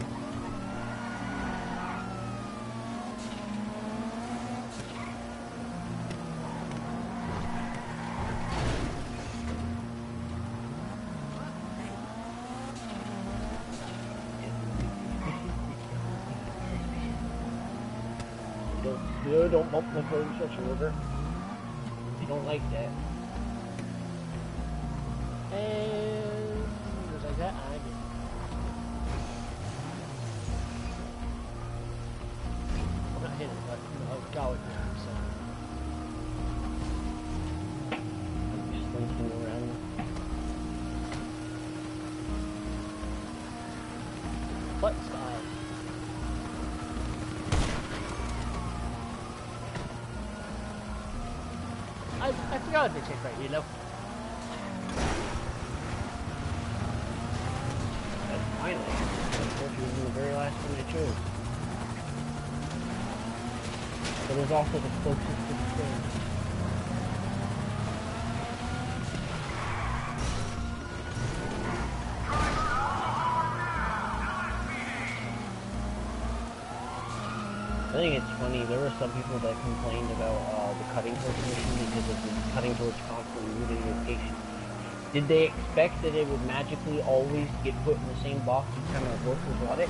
Don't bump my phone such a river. I don't like that. and just like that, I get it. I'm not hitting it, but you know, I'll go with it, so. Just thinking around. What style? I forgot they changed right, you know. That's finally. Unfortunately, was the very last one I chose. But it was also the closest to the thing. I think it's funny, there were some people that complained about the cutting torch mission because of the cutting torch constantly moving location. Did they expect that it would magically always get put in the same box each time a worker brought it?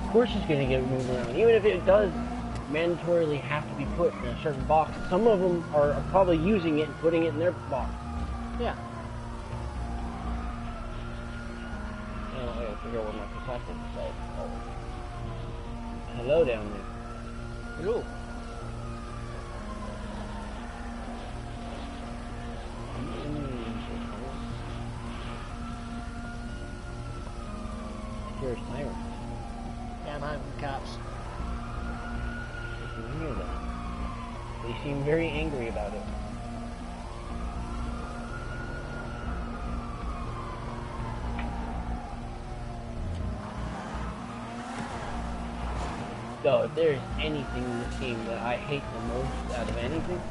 Of course it's going to get moved around. Even if it does mandatorily have to be put in a certain box, some of them are probably using it and putting it in their box. Yeah. I gotta figure out where my protective is at. Oh. Hello down there. Hello. Here's sirens. Yeah, I'm hiding from the cops. I can hear them. They seem very angry about it. So, if there's anything in this game that I hate the most out of anything,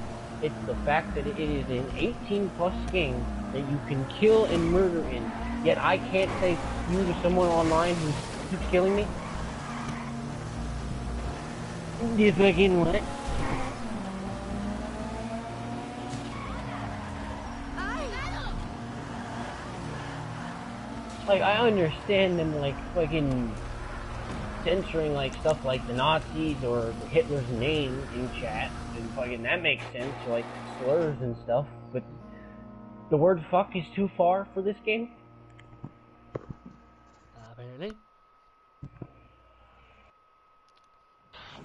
it's the fact that it is an 18+ game that you can kill and murder in, yet I can't say you to someone online who keeps killing me. You fucking what? Like, I understand them, like, fucking censoring like stuff like the Nazis or Hitler's name in chat, and fucking that makes sense, or like slurs and stuff, but the word fuck is too far for this game? Apparently.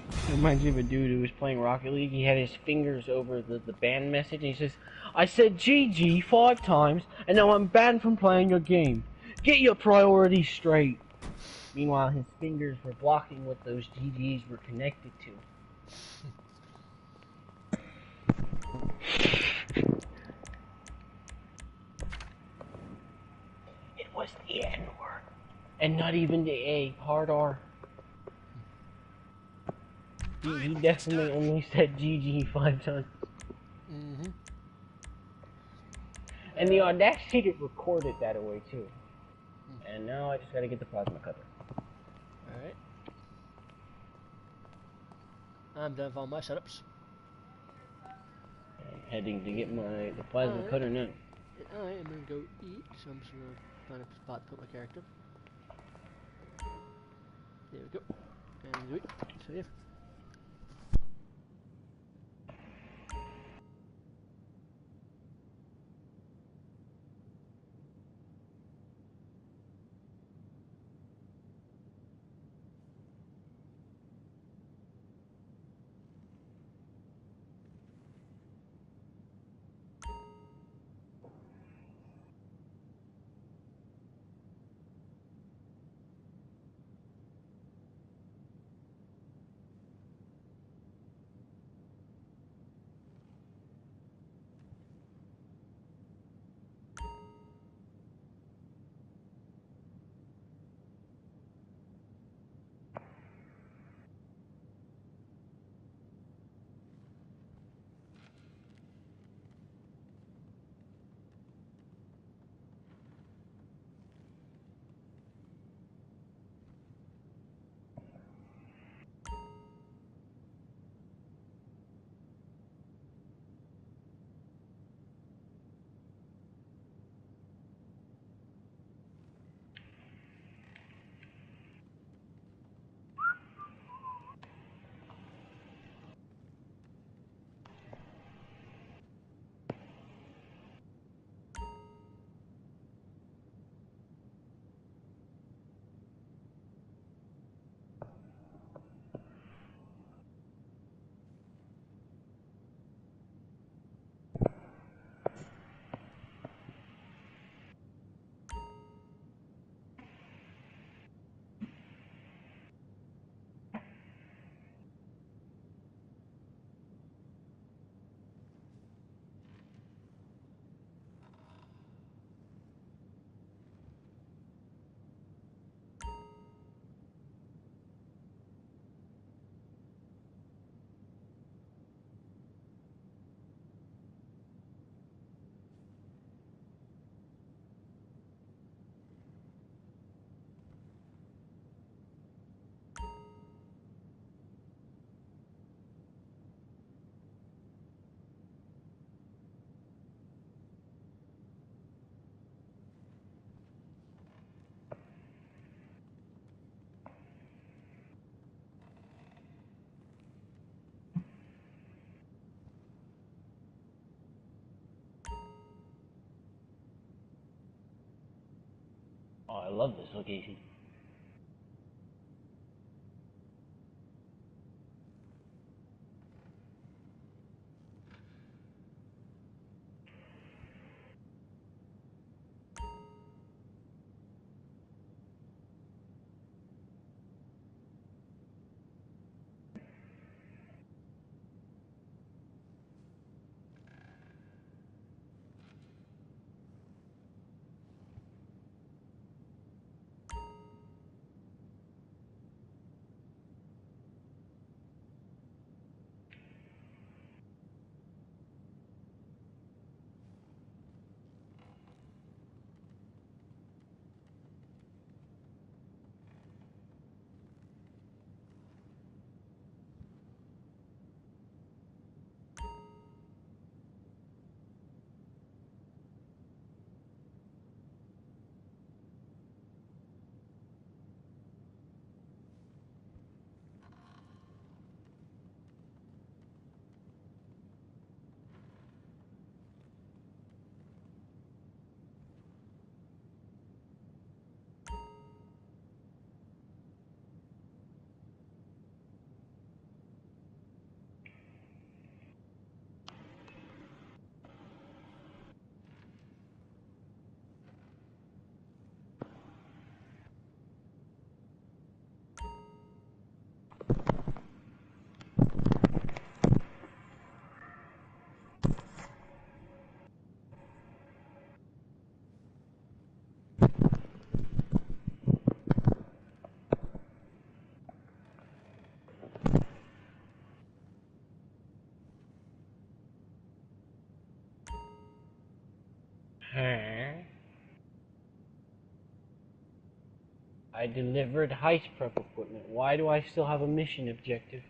It reminds me of a dude who was playing Rocket League. He had his fingers over the ban message, and he says, I said GG 5 times, and now I'm banned from playing your game. Get your priorities straight. Meanwhile, his fingers were blocking what those GGs were connected to. It was the N word. And not even the A, hard R. He definitely only said GG 5 times. Mm-hmm. And the audacity to record it that way too. And now I just gotta get the plasma cutter. Alright. I'm done with all my setups. I'm heading to get the plasma cutter now. I am gonna go eat, so I'm just gonna find a spot to put my character. There we go. And do it. So yeah. Oh, I love this location. Huh? I delivered heist prep equipment. Why do I still have a mission objective?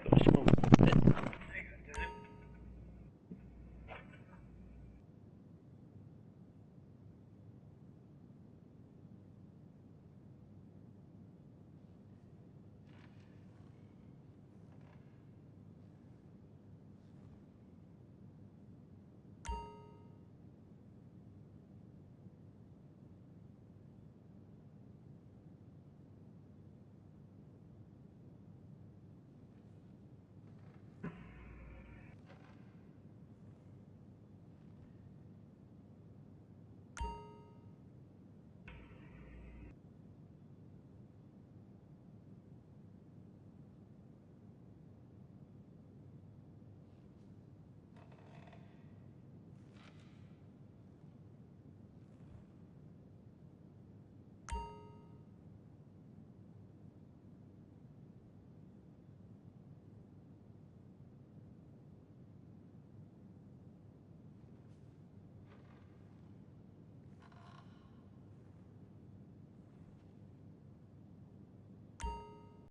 like a smooth.